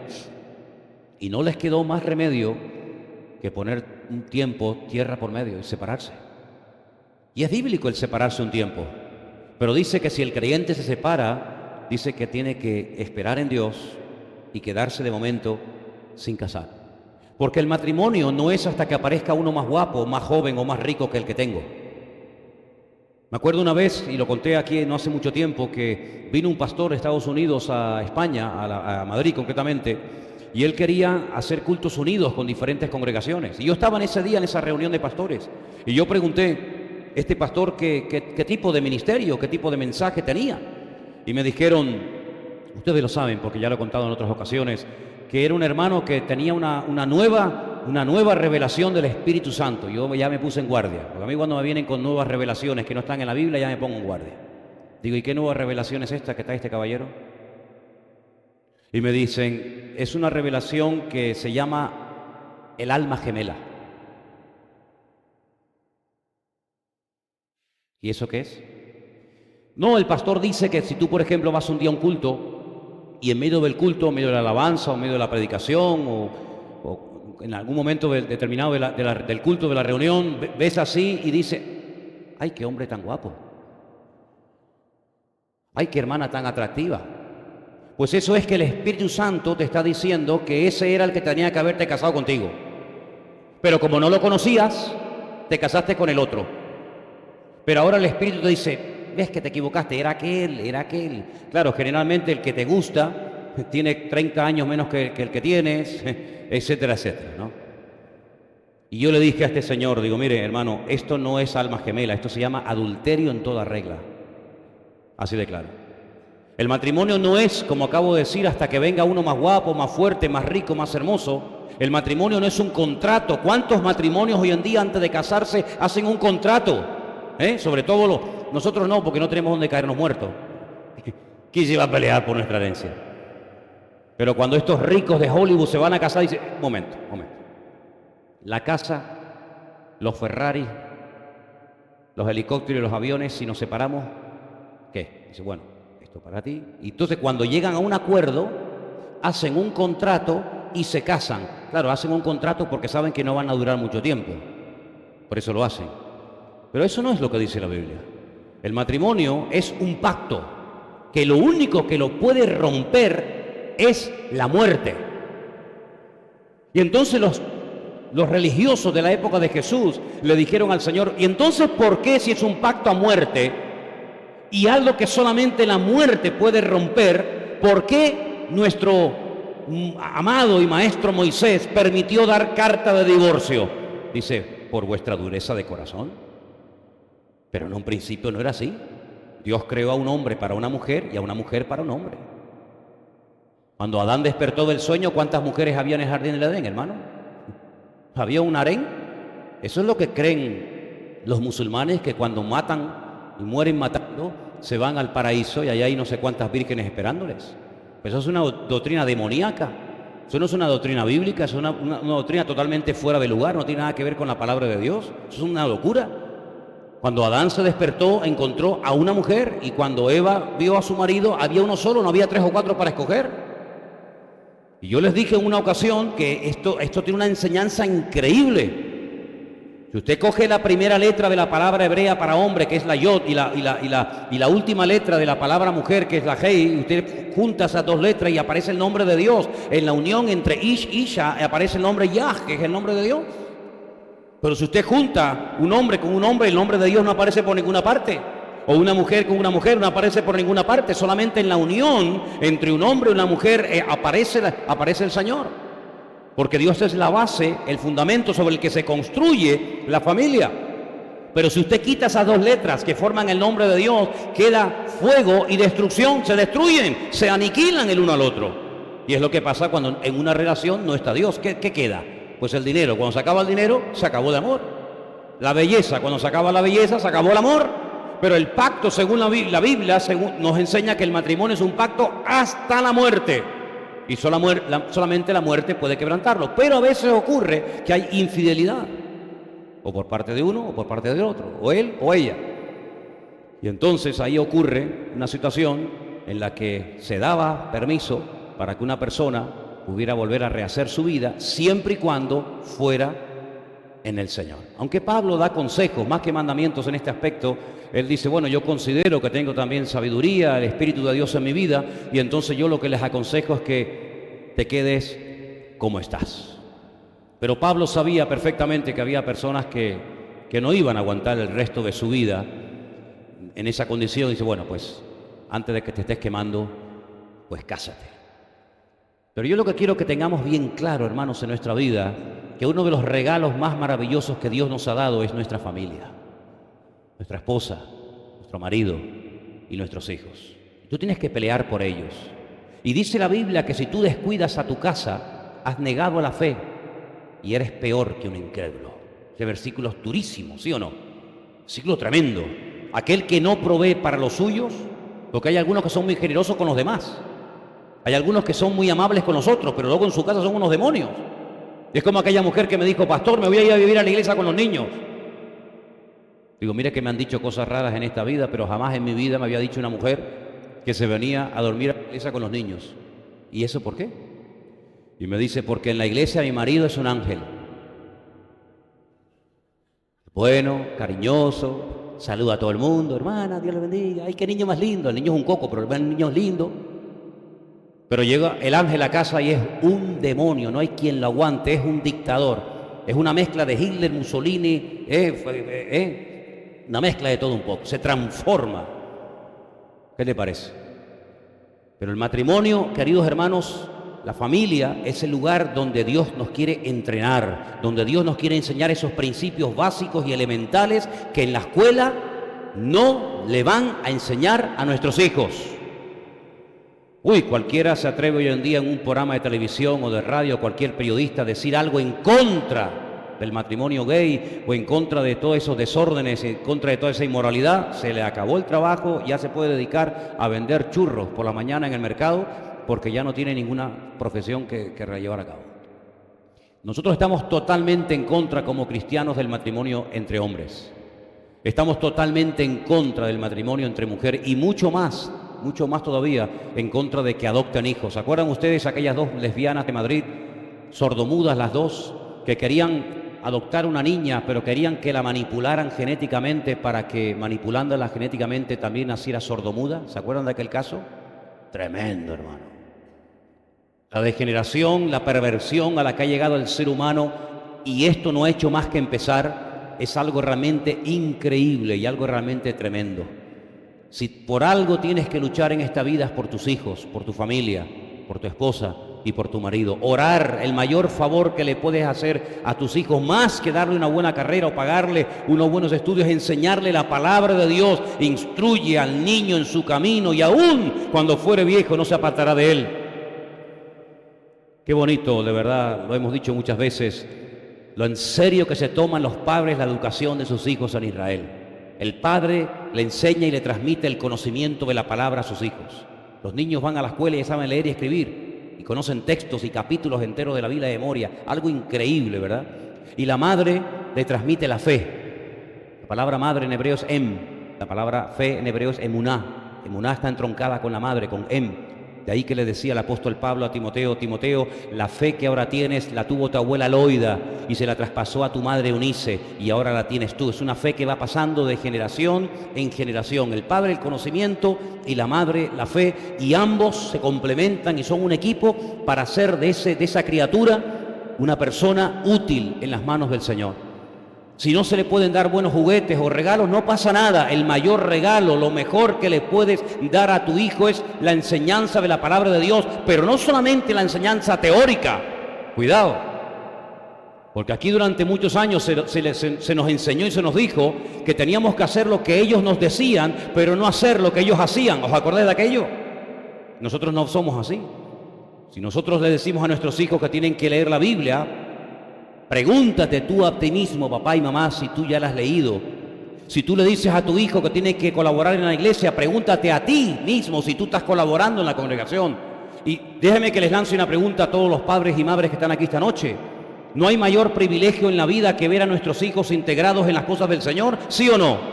Y no les quedó más remedio que poner un tiempo tierra por medio y separarse. Y es bíblico el separarse un tiempo. Pero dice que si el creyente se separa, dice que tiene que esperar en Dios y quedarse de momento sin casar. Porque el matrimonio no es hasta que aparezca uno más guapo, más joven o más rico que el que tengo. Me acuerdo una vez, y lo conté aquí no hace mucho tiempo, que vino un pastor de Estados Unidos a España, a Madrid concretamente, y él quería hacer cultos unidos con diferentes congregaciones. Y yo estaba en ese día, en esa reunión de pastores. Y yo pregunté, este pastor, ¿qué tipo de ministerio, qué tipo de mensaje tenía? Y me dijeron, ustedes lo saben porque ya lo he contado en otras ocasiones, que era un hermano que tenía una nueva revelación del Espíritu Santo. Yo ya me puse en guardia. Porque a mí cuando me vienen con nuevas revelaciones que no están en la Biblia, ya me pongo en guardia. Digo, ¿y qué nueva revelación es esta que trae este caballero? Y me dicen, es una revelación que se llama el alma gemela. ¿Y eso qué es? No, el pastor dice que si tú, por ejemplo, vas un día a un culto y en medio del culto, en medio de la alabanza, o en medio de la predicación, o en algún momento determinado del culto, de la reunión, ves así y dices, ¡ay, qué hombre tan guapo! ¡Ay, qué hermana tan atractiva! Pues eso es que el Espíritu Santo te está diciendo que ese era el que tenía que haberte casado contigo. Pero como no lo conocías, te casaste con el otro. Pero ahora el Espíritu te dice, ves que te equivocaste, era aquel, era aquel. Claro, generalmente el que te gusta tiene 30 años menos que el que tienes, etcétera, etcétera, ¿no? Y yo le dije a este señor, digo, mire, hermano, esto no es alma gemela, esto se llama adulterio en toda regla. Así de claro. El matrimonio no es, como acabo de decir, hasta que venga uno más guapo, más fuerte, más rico, más hermoso. El matrimonio no es un contrato. ¿Cuántos matrimonios hoy en día antes de casarse hacen un contrato? Sobre todo nosotros no, porque no tenemos donde caernos muertos. ¿Quién se va a pelear por nuestra herencia? Pero cuando estos ricos de Hollywood se van a casar, dicen, momento. La casa, los Ferrari, los helicópteros y los aviones, si nos separamos, ¿qué? Dice, bueno, esto para ti. Y entonces cuando llegan a un acuerdo, hacen un contrato y se casan. Claro, hacen un contrato porque saben que no van a durar mucho tiempo. Por eso lo hacen. Pero eso no es lo que dice la Biblia. El matrimonio es un pacto que lo único que lo puede romper es la muerte. Y entonces los religiosos de la época de Jesús le dijeron al Señor, ¿y entonces por qué si es un pacto a muerte y algo que solamente la muerte puede romper, por qué nuestro amado y maestro Moisés permitió dar carta de divorcio? Dice, por vuestra dureza de corazón. Pero en un principio no era así. Dios creó a un hombre para una mujer y a una mujer para un hombre. Cuando Adán despertó del sueño, ¿cuántas mujeres había en el jardín del Edén, hermano? ¿Había un harén? Eso es lo que creen los musulmanes, que cuando matan y mueren matando, se van al paraíso y allá hay no sé cuántas vírgenes esperándoles. Pues eso es una doctrina demoníaca. Eso no es una doctrina bíblica, es una doctrina totalmente fuera de lugar, no tiene nada que ver con la palabra de Dios. Eso es una locura. Cuando Adán se despertó, encontró a una mujer, y cuando Eva vio a su marido, había uno solo, no había 3 o 4 para escoger. Y yo les dije en una ocasión que esto tiene una enseñanza increíble. Si usted coge la primera letra de la palabra hebrea para hombre, que es la yod, y la última letra de la palabra mujer, que es la hei, usted junta esas 2 letras y aparece el nombre de Dios. En la unión entre ish y isha aparece el nombre Yah, que es el nombre de Dios. Pero si usted junta un hombre con un hombre, el nombre de Dios no aparece por ninguna parte. O una mujer con una mujer no aparece por ninguna parte. Solamente en la unión entre un hombre y una mujer aparece el Señor. Porque Dios es la base, el fundamento sobre el que se construye la familia. Pero si usted quita esas 2 letras que forman el nombre de Dios, queda fuego y destrucción, se destruyen, se aniquilan el uno al otro. Y es lo que pasa cuando en una relación no está Dios. ¿Qué queda? Pues el dinero. Cuando se acaba el dinero, se acabó el amor. La belleza, cuando se acaba la belleza, se acabó el amor. Pero el pacto, según la Biblia, nos enseña que el matrimonio es un pacto hasta la muerte. Y solamente la muerte puede quebrantarlo. Pero a veces ocurre que hay infidelidad. O por parte de uno o por parte del otro. O él o ella. Y entonces ahí ocurre una situación en la que se daba permiso para que una persona pudiera volver a rehacer su vida, siempre y cuando fuera en el Señor. Aunque Pablo da consejos más que mandamientos en este aspecto, él dice, bueno, yo considero que tengo también sabiduría, el Espíritu de Dios en mi vida, y entonces yo lo que les aconsejo es que te quedes como estás. Pero Pablo sabía perfectamente que había personas que no iban a aguantar el resto de su vida en esa condición. Dice, bueno, pues antes de que te estés quemando, pues cásate. Pero yo lo que quiero que tengamos bien claro, hermanos, en nuestra vida, que uno de los regalos más maravillosos que Dios nos ha dado es nuestra familia, nuestra esposa, nuestro marido y nuestros hijos. Tú tienes que pelear por ellos. Y dice la Biblia que si tú descuidas a tu casa, has negado la fe y eres peor que un incrédulo. Ese versículo es durísimo, ¿sí o no? Versículo tremendo. Aquel que no provee para los suyos, porque hay algunos que son muy generosos con los demás. Hay algunos que son muy amables con nosotros, pero luego en su casa son unos demonios. Es como aquella mujer que me dijo, pastor, me voy a ir a vivir a la iglesia con los niños. Digo, mire que me han dicho cosas raras en esta vida, pero jamás en mi vida me había dicho una mujer que se venía a dormir a la iglesia con los niños. ¿Y eso por qué? Y me dice, porque en la iglesia mi marido es un ángel. Bueno, cariñoso, saluda a todo el mundo, hermana, Dios le bendiga. Ay, qué niño más lindo. El niño es un coco, pero el niño es lindo. Pero llega el ángel a casa y es un demonio, no hay quien lo aguante, es un dictador. Es una mezcla de Hitler, Mussolini, una mezcla de todo un poco, se transforma. ¿Qué le parece? Pero el matrimonio, queridos hermanos, la familia es el lugar donde Dios nos quiere entrenar, donde Dios nos quiere enseñar esos principios básicos y elementales que en la escuela no le van a enseñar a nuestros hijos. Uy, cualquiera se atreve hoy en día en un programa de televisión o de radio, cualquier periodista, a decir algo en contra del matrimonio gay o en contra de todos esos desórdenes, en contra de toda esa inmoralidad. Se le acabó el trabajo, ya se puede dedicar a vender churros por la mañana en el mercado porque ya no tiene ninguna profesión que llevar a cabo. Nosotros estamos totalmente en contra como cristianos del matrimonio entre hombres. Estamos totalmente en contra del matrimonio entre mujeres y mucho más mucho más todavía, en contra de que adopten hijos. ¿Se acuerdan ustedes aquellas dos lesbianas de Madrid, sordomudas las dos, que querían adoptar una niña, pero querían que la manipularan genéticamente para que, manipulándola genéticamente, también naciera sordomuda? ¿Se acuerdan de aquel caso? Tremendo, hermano. La degeneración, la perversión a la que ha llegado el ser humano, y esto no ha hecho más que empezar, es algo realmente increíble y algo realmente tremendo. Si por algo tienes que luchar en esta vida es por tus hijos, por tu familia, por tu esposa y por tu marido. Orar, el mayor favor que le puedes hacer a tus hijos, más que darle una buena carrera o pagarle unos buenos estudios, enseñarle la palabra de Dios. Instruye al niño en su camino y aún cuando fuere viejo no se apartará de él. Qué bonito, de verdad, lo hemos dicho muchas veces, lo en serio que se toman los padres la educación de sus hijos en Israel. El padre le enseña y le transmite el conocimiento de la palabra a sus hijos. Los niños van a la escuela y ya saben leer y escribir, y conocen textos y capítulos enteros de la Biblia de memoria. Algo increíble, ¿verdad? Y la madre le transmite la fe. La palabra madre en hebreo es em. La palabra fe en hebreo es emuná. Emuná está entroncada con la madre, con em. De ahí que le decía el apóstol Pablo a Timoteo: Timoteo, la fe que ahora tienes la tuvo tu abuela Loida y se la traspasó a tu madre Eunice y ahora la tienes tú. Es una fe que va pasando de generación en generación. El padre el conocimiento y la madre la fe, y ambos se complementan y son un equipo para hacer de esa criatura una persona útil en las manos del Señor. Si no se le pueden dar buenos juguetes o regalos, no pasa nada. El mayor regalo, lo mejor que le puedes dar a tu hijo es la enseñanza de la palabra de Dios, pero no solamente la enseñanza teórica. Cuidado, porque aquí durante muchos años se nos enseñó y se nos dijo que teníamos que hacer lo que ellos nos decían, pero no hacer lo que ellos hacían. ¿Os acordáis de aquello? Nosotros no somos así. Si nosotros le decimos a nuestros hijos que tienen que leer la Biblia, pregúntate tú a ti mismo, papá y mamá, si tú ya la has leído. Si tú le dices a tu hijo que tiene que colaborar en la iglesia, pregúntate a ti mismo si tú estás colaborando en la congregación. Y déjenme que les lance una pregunta a todos los padres y madres que están aquí esta noche. ¿No hay mayor privilegio en la vida que ver a nuestros hijos integrados en las cosas del Señor? ¿Sí o no?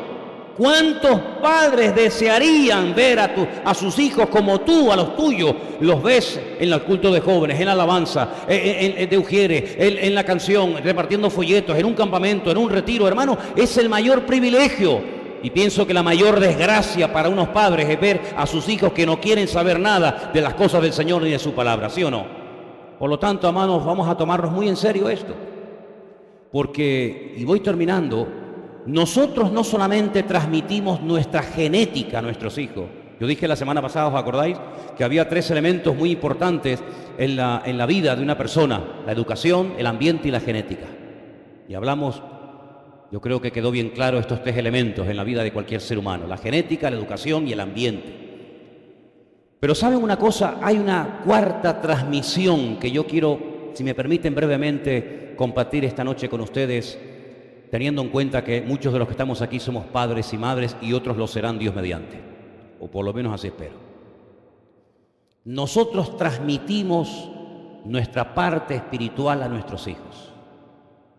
¿Cuántos padres desearían ver a sus hijos como tú, a los tuyos, los ves en el culto de jóvenes, en la alabanza, de Ujieres, en la canción, repartiendo folletos, en un campamento, en un retiro? Hermano, es el mayor privilegio. Y pienso que la mayor desgracia para unos padres es ver a sus hijos que no quieren saber nada de las cosas del Señor ni de su palabra, ¿sí o no? Por lo tanto, hermanos, vamos a tomarnos muy en serio esto. Porque, y voy terminando, nosotros no solamente transmitimos nuestra genética a nuestros hijos. Yo dije la semana pasada, ¿os acordáis? Que había 3 elementos muy importantes en la vida de una persona: la educación, el ambiente y la genética. Y hablamos, yo creo que quedó bien claro estos 3 elementos en la vida de cualquier ser humano: la genética, la educación y el ambiente. Pero ¿saben una cosa? Hay una cuarta transmisión que yo quiero, si me permiten brevemente, compartir esta noche con ustedes, teniendo en cuenta que muchos de los que estamos aquí somos padres y madres y otros lo serán, Dios mediante, o por lo menos así espero. Nosotros transmitimos nuestra parte espiritual a nuestros hijos.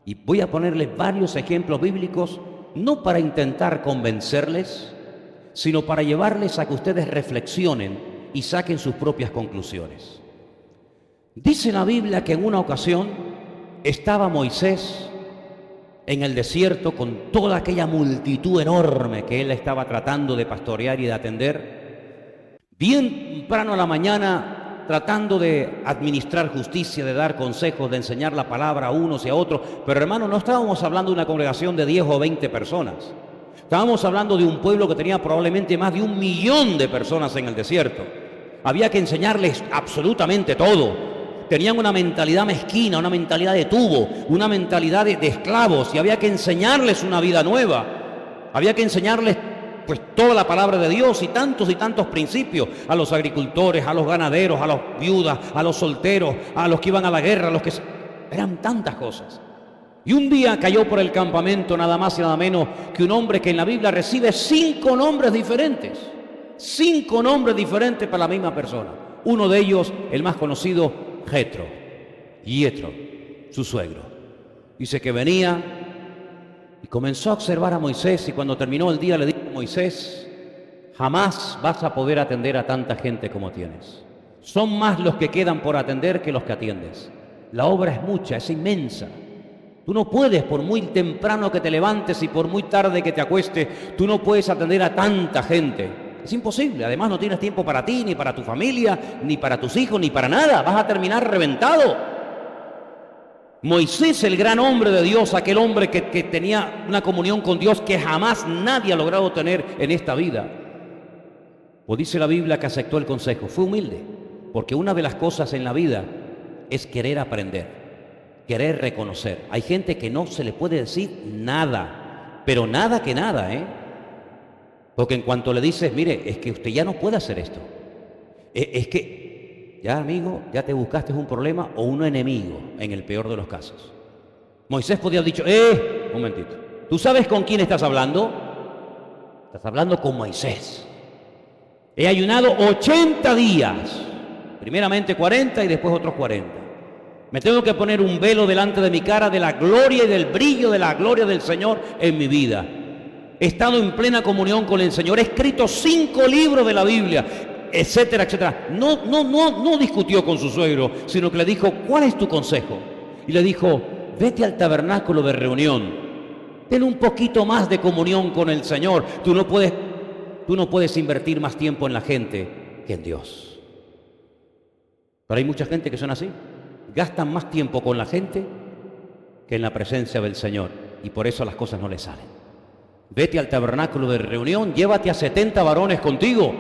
Y voy a ponerles varios ejemplos bíblicos, no para intentar convencerles, sino para llevarles a que ustedes reflexionen y saquen sus propias conclusiones. Dice la Biblia que en una ocasión estaba Moisés en el desierto con toda aquella multitud enorme que él estaba tratando de pastorear y de atender. Bien temprano a la mañana, tratando de administrar justicia, de dar consejos, de enseñar la palabra a unos y a otros. Pero hermano, no estábamos hablando de una congregación de 10 o 20 personas. Estábamos hablando de un pueblo que tenía probablemente más de 1 millón de personas en el desierto. Había que enseñarles absolutamente todo. Tenían una mentalidad mezquina, una mentalidad de tubo, una mentalidad de esclavos, y había que enseñarles una vida nueva. Había que enseñarles pues toda la palabra de Dios y tantos principios a los agricultores, a los ganaderos, a las viudas, a los solteros, a los que iban a la guerra, a los que... Eran tantas cosas. Y un día cayó por el campamento nada más y nada menos que un hombre que en la Biblia recibe 5 nombres diferentes. 5 nombres diferentes para la misma persona. Uno de ellos, el más conocido, Yetro, su suegro. Dice que venía y comenzó a observar a Moisés, y cuando terminó el día le dijo: Moisés, jamás vas a poder atender a tanta gente como tienes. Son más los que quedan por atender que los que atiendes. La obra es mucha, es inmensa. Tú no puedes, por muy temprano que te levantes y por muy tarde que te acuestes, tú no puedes atender a tanta gente. Es imposible. Además no tienes tiempo para ti, ni para tu familia, ni para tus hijos, ni para nada. Vas a terminar reventado. Moisés, el gran hombre de Dios, aquel hombre que tenía una comunión con Dios que jamás nadie ha logrado tener en esta vida. Pues dice la Biblia que aceptó el consejo. Fue humilde, porque una de las cosas en la vida es querer aprender, querer reconocer. Hay gente que no se le puede decir nada, pero nada que nada, Porque en cuanto le dices, mire, es que usted ya no puede hacer esto. Es que, ya amigo, ya te buscaste un problema o un enemigo, en el peor de los casos. Moisés podía haber dicho, un momentito, ¿tú sabes con quién estás hablando? Estás hablando con Moisés. He ayunado 80 días, primeramente 40 y después otros 40. Me tengo que poner un velo delante de mi cara de la gloria y del brillo de la gloria del Señor en mi vida. He estado en plena comunión con el Señor, he escrito 5 libros de la Biblia, etcétera, etcétera. No discutió con su suegro, sino que le dijo, ¿cuál es tu consejo? Y le dijo, vete al tabernáculo de reunión, ten un poquito más de comunión con el Señor. Tú no puedes invertir más tiempo en la gente que en Dios. Pero hay mucha gente que son así, gastan más tiempo con la gente que en la presencia del Señor, y por eso las cosas no les salen. Vete al tabernáculo de reunión, llévate a 70 varones contigo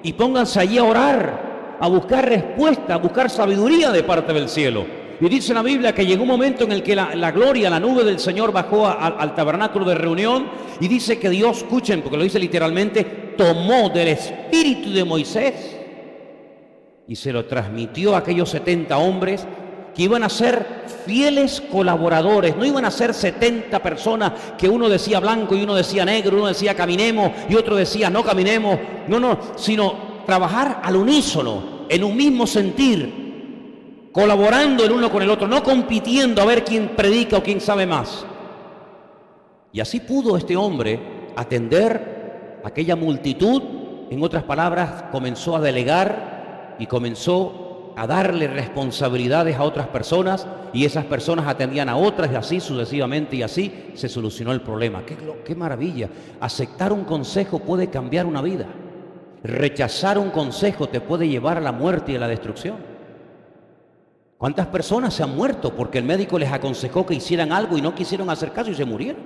y pónganse allí a orar, a buscar respuesta, a buscar sabiduría de parte del cielo. Y dice la Biblia que llegó un momento en el que la gloria, la nube del Señor bajó al tabernáculo de reunión, y dice que Dios, escuchen, porque lo dice literalmente, tomó del espíritu de Moisés y se lo transmitió a aquellos 70 hombres que iban a ser fieles colaboradores. No iban a ser 70 personas que uno decía blanco y uno decía negro, uno decía caminemos y otro decía no caminemos. No, sino trabajar al unísono, en un mismo sentir, colaborando el uno con el otro, no compitiendo a ver quién predica o quién sabe más. Y así pudo este hombre atender aquella multitud. En otras palabras, comenzó a delegar y comenzó a darle responsabilidades a otras personas, y esas personas atendían a otras, y así sucesivamente, y así se solucionó el problema. ¡Qué maravilla! Aceptar un consejo puede cambiar una vida. Rechazar un consejo te puede llevar a la muerte y a la destrucción. ¿Cuántas personas se han muerto porque el médico les aconsejó que hicieran algo y no quisieron hacer caso y se murieron?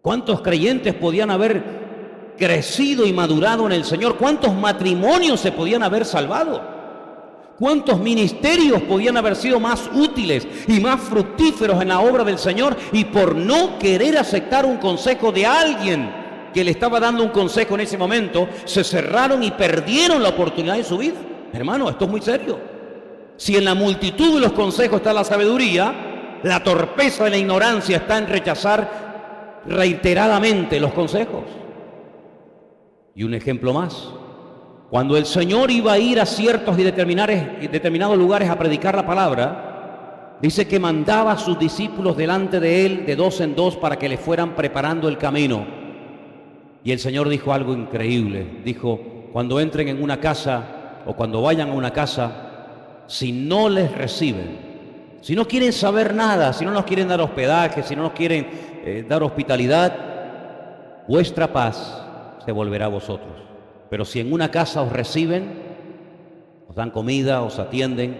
¿Cuántos creyentes podían haber crecido y madurado en el Señor? ¿Cuántos matrimonios se podían haber salvado? ¿Cuántos ministerios podían haber sido más útiles y más fructíferos en la obra del Señor? Y por no querer aceptar un consejo de alguien que le estaba dando un consejo en ese momento, se cerraron y perdieron la oportunidad de su vida. Hermano, esto es muy serio. Si en la multitud de los consejos está la sabiduría, la torpeza de la ignorancia está en rechazar reiteradamente los consejos. Y un ejemplo más. Cuando el Señor iba a ir a ciertos y determinados lugares a predicar la palabra, dice que mandaba a sus discípulos delante de él de 2 en 2 para que le fueran preparando el camino. Y el Señor dijo algo increíble. Dijo, cuando entren en una casa o cuando vayan a una casa, si no les reciben, si no quieren saber nada, si no nos quieren dar hospedaje, si no nos quieren dar hospitalidad, vuestra paz se volverá a vosotros. Pero si en una casa os reciben, os dan comida, os atienden,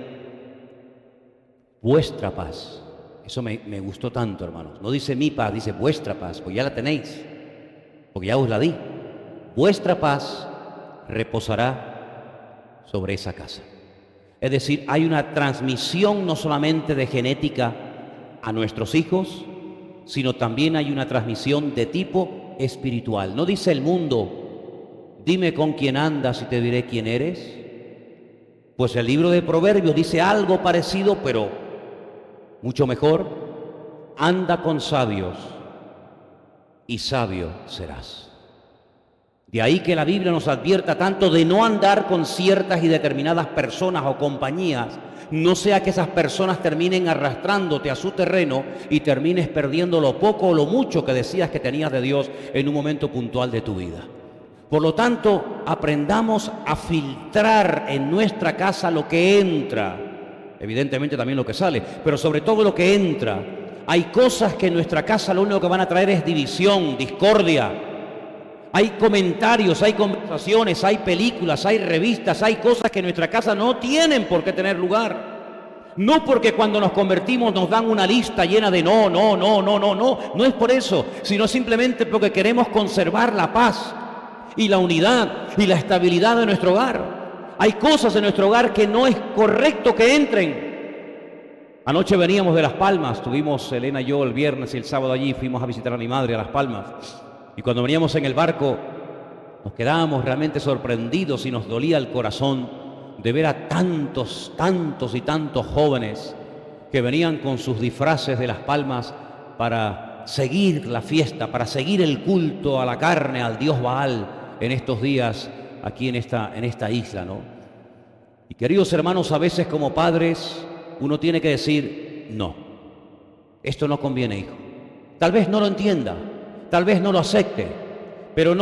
vuestra paz. Eso me gustó tanto, hermanos. No dice mi paz, dice vuestra paz, pues ya la tenéis, porque ya os la di. Vuestra paz reposará sobre esa casa. Es decir, hay una transmisión no solamente de genética a nuestros hijos, sino también hay una transmisión de tipo espiritual. No dice el mundo, dime con quién andas y te diré quién eres. Pues el libro de Proverbios dice algo parecido, pero mucho mejor. Anda con sabios y sabio serás. De ahí que la Biblia nos advierta tanto de no andar con ciertas y determinadas personas o compañías, no sea que esas personas terminen arrastrándote a su terreno y termines perdiendo lo poco o lo mucho que decías que tenías de Dios en un momento puntual de tu vida. Por lo tanto, aprendamos a filtrar en nuestra casa lo que entra, evidentemente también lo que sale, pero sobre todo lo que entra. Hay cosas que en nuestra casa lo único que van a traer es división, discordia. Hay comentarios, hay conversaciones, hay películas, hay revistas, hay cosas que en nuestra casa no tienen por qué tener lugar. No porque cuando nos convertimos nos dan una lista llena de no es por eso, sino simplemente porque queremos conservar la paz y la unidad y la estabilidad de nuestro hogar. Hay cosas en nuestro hogar que no es correcto que entren. Anoche veníamos de Las Palmas, tuvimos Elena y yo el viernes y el sábado allí, fuimos a visitar a mi madre a Las Palmas. Y cuando veníamos en el barco, nos quedábamos realmente sorprendidos y nos dolía el corazón de ver a tantos y tantos jóvenes que venían con sus disfraces de Las Palmas para seguir la fiesta, para seguir el culto a la carne, al dios Baal en estos días aquí en esta isla, ¿no? Y queridos hermanos, a veces como padres uno tiene que decir, no, esto no conviene, hijo. Tal vez no lo entienda, tal vez no lo acepte, pero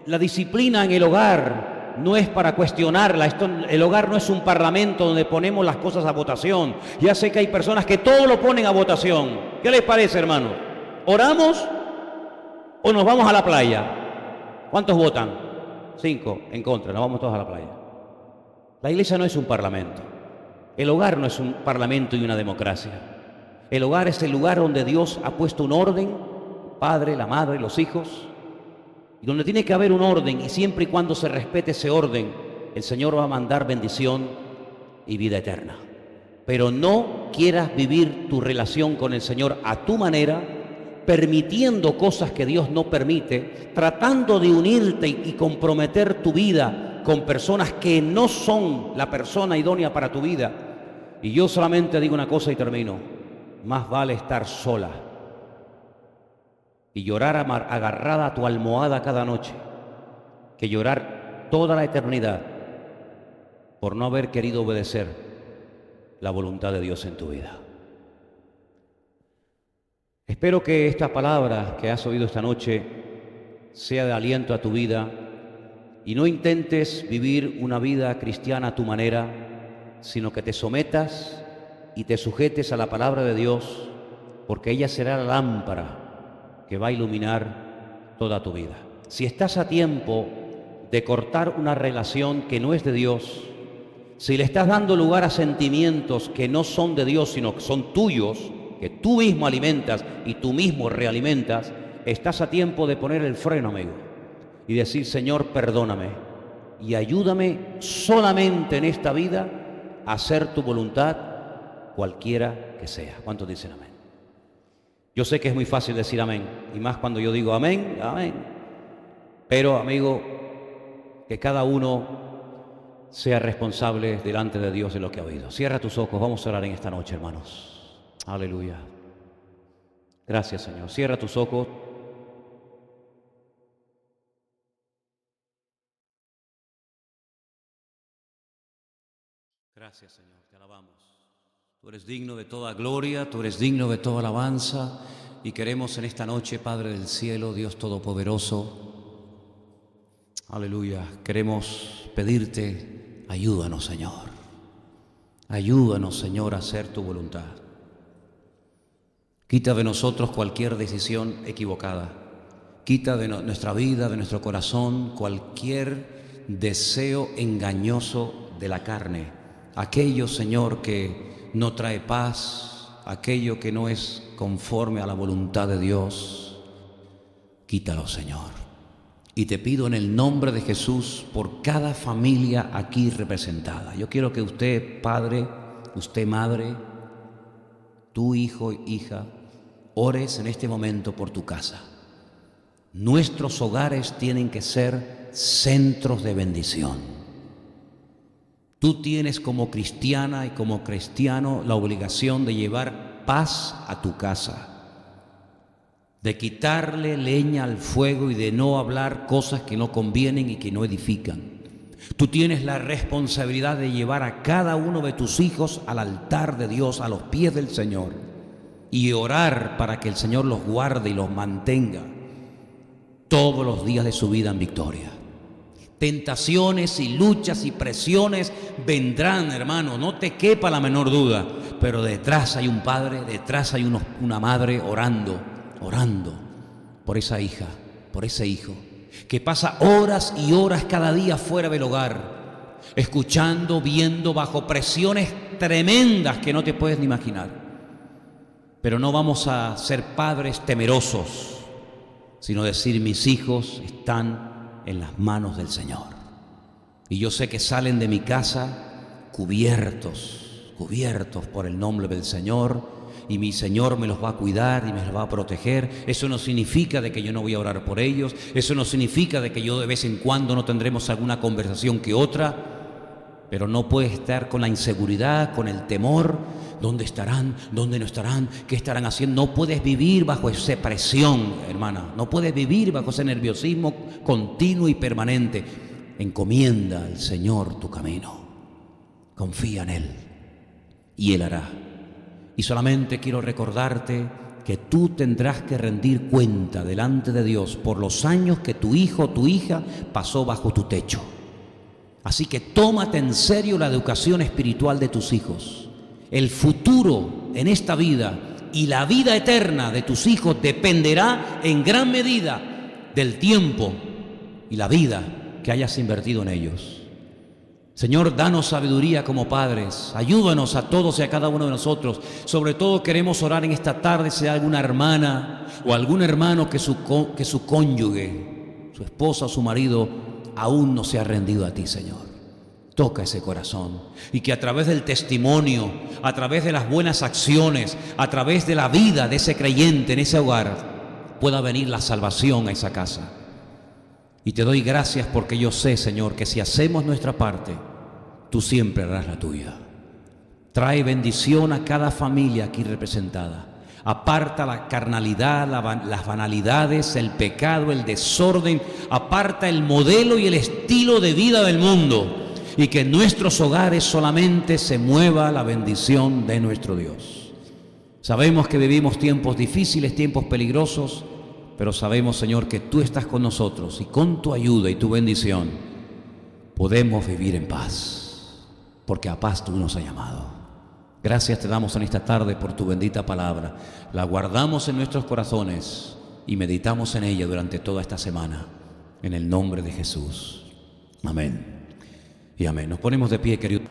la disciplina en el hogar no es para cuestionarla. El hogar no es un parlamento donde ponemos las cosas a votación. Ya sé que hay personas que todo lo ponen a votación. ¿Qué les parece, hermanos? ¿Oramos o nos vamos a la playa? ¿Cuántos votan? 5 en contra, nos vamos todos a la playa. La iglesia no es un parlamento. El hogar no es un parlamento y una democracia. El hogar es el lugar donde Dios ha puesto un orden, el padre, la madre, los hijos, y donde tiene que haber un orden, y siempre y cuando se respete ese orden, el Señor va a mandar bendición y vida eterna. Pero no quieras vivir tu relación con el Señor a tu manera, permitiendo cosas que Dios no permite, tratando de unirte y comprometer tu vida con personas que no son la persona idónea para tu vida. Y yo solamente digo una cosa y termino: más vale estar sola y llorar agarrada a tu almohada cada noche que llorar toda la eternidad por no haber querido obedecer la voluntad de Dios en tu vida. Espero que esta palabra que has oído esta noche sea de aliento a tu vida y no intentes vivir una vida cristiana a tu manera, sino que te sometas y te sujetes a la palabra de Dios, porque ella será la lámpara que va a iluminar toda tu vida. Si estás a tiempo de cortar una relación que no es de Dios, si le estás dando lugar a sentimientos que no son de Dios, sino que son tuyos, que tú mismo alimentas y tú mismo realimentas, estás a tiempo de poner el freno, amigo, y decir: Señor, perdóname y ayúdame solamente en esta vida a hacer tu voluntad, cualquiera que sea. ¿Cuántos dicen amén? Yo sé que es muy fácil decir amén, y más cuando yo digo amén, amén. Pero, amigo, que cada uno sea responsable delante de Dios de lo que ha oído. Cierra tus ojos, vamos a orar en esta noche, hermanos. Aleluya. Gracias, Señor. Cierra tus ojos. Gracias, Señor, te alabamos. Tú eres digno de toda gloria, tú eres digno de toda alabanza, y queremos en esta noche, Padre del cielo, Dios todopoderoso, aleluya, queremos pedirte: ayúdanos, Señor. Ayúdanos, Señor, a hacer tu voluntad. Quita de nosotros cualquier decisión equivocada. Quita de nuestra vida, de nuestro corazón, cualquier deseo engañoso de la carne. Aquello, Señor, que no trae paz, aquello que no es conforme a la voluntad de Dios, quítalo, Señor. Y te pido en el nombre de Jesús por cada familia aquí representada. Yo quiero que usted, padre, usted, madre, tu hijo, hija, ores en este momento por tu casa. Nuestros hogares tienen que ser centros de bendición. Tú tienes como cristiana y como cristiano la obligación de llevar paz a tu casa, de quitarle leña al fuego y de no hablar cosas que no convienen y que no edifican. Tú tienes la responsabilidad de llevar a cada uno de tus hijos al altar de Dios, a los pies del Señor, y orar para que el Señor los guarde y los mantenga. todos los días de su vida en victoria. Tentaciones y luchas y presiones vendrán, hermano, no te quepa la menor duda, pero detrás hay un padre, detrás hay una madre orando por esa hija, por ese hijo, que pasa horas y horas cada día fuera del hogar, escuchando, viendo, bajo presiones tremendas que no te puedes ni imaginar. Pero no vamos a ser padres temerosos, sino decir: mis hijos están en las manos del Señor. Y yo sé que salen de mi casa cubiertos por el nombre del Señor, y mi Señor me los va a cuidar y me los va a proteger. Eso no significa de que yo no voy a orar por ellos, eso no significa de que yo de vez en cuando no tendremos alguna conversación que otra, pero no puedes estar con la inseguridad, con el temor. ¿Dónde estarán? ¿Dónde no estarán? ¿Qué estarán haciendo? No puedes vivir bajo esa presión, hermana. No puedes vivir bajo ese nerviosismo continuo y permanente. Encomienda al Señor tu camino. Confía en Él y Él hará. Y solamente quiero recordarte que tú tendrás que rendir cuenta delante de Dios por los años que tu hijo o tu hija pasó bajo tu techo. Así que tómate en serio la educación espiritual de tus hijos. El futuro en esta vida y la vida eterna de tus hijos dependerá en gran medida del tiempo y la vida que hayas invertido en ellos. Señor, danos sabiduría como padres, ayúdanos a todos y a cada uno de nosotros. Sobre todo queremos orar en esta tarde si hay alguna hermana o algún hermano que su cónyuge, su esposa o su marido aún no se ha rendido a ti, Señor. Toca ese corazón y que a través del testimonio, a través de las buenas acciones, a través de la vida de ese creyente en ese hogar, pueda venir la salvación a esa casa. Y te doy gracias porque yo sé, Señor, que si hacemos nuestra parte, tú siempre harás la tuya. Trae bendición a cada familia aquí representada. Aparta la carnalidad, las banalidades, el pecado, el desorden. Aparta el modelo y el estilo de vida del mundo. Y que en nuestros hogares solamente se mueva la bendición de nuestro Dios. Sabemos que vivimos tiempos difíciles, tiempos peligrosos, pero sabemos, Señor, que tú estás con nosotros y con tu ayuda y tu bendición podemos vivir en paz, porque a paz tú nos has llamado. Gracias te damos en esta tarde por tu bendita palabra. La guardamos en nuestros corazones y meditamos en ella durante toda esta semana. En el nombre de Jesús. Amén. Y amén. Nos ponemos de pie, queridos.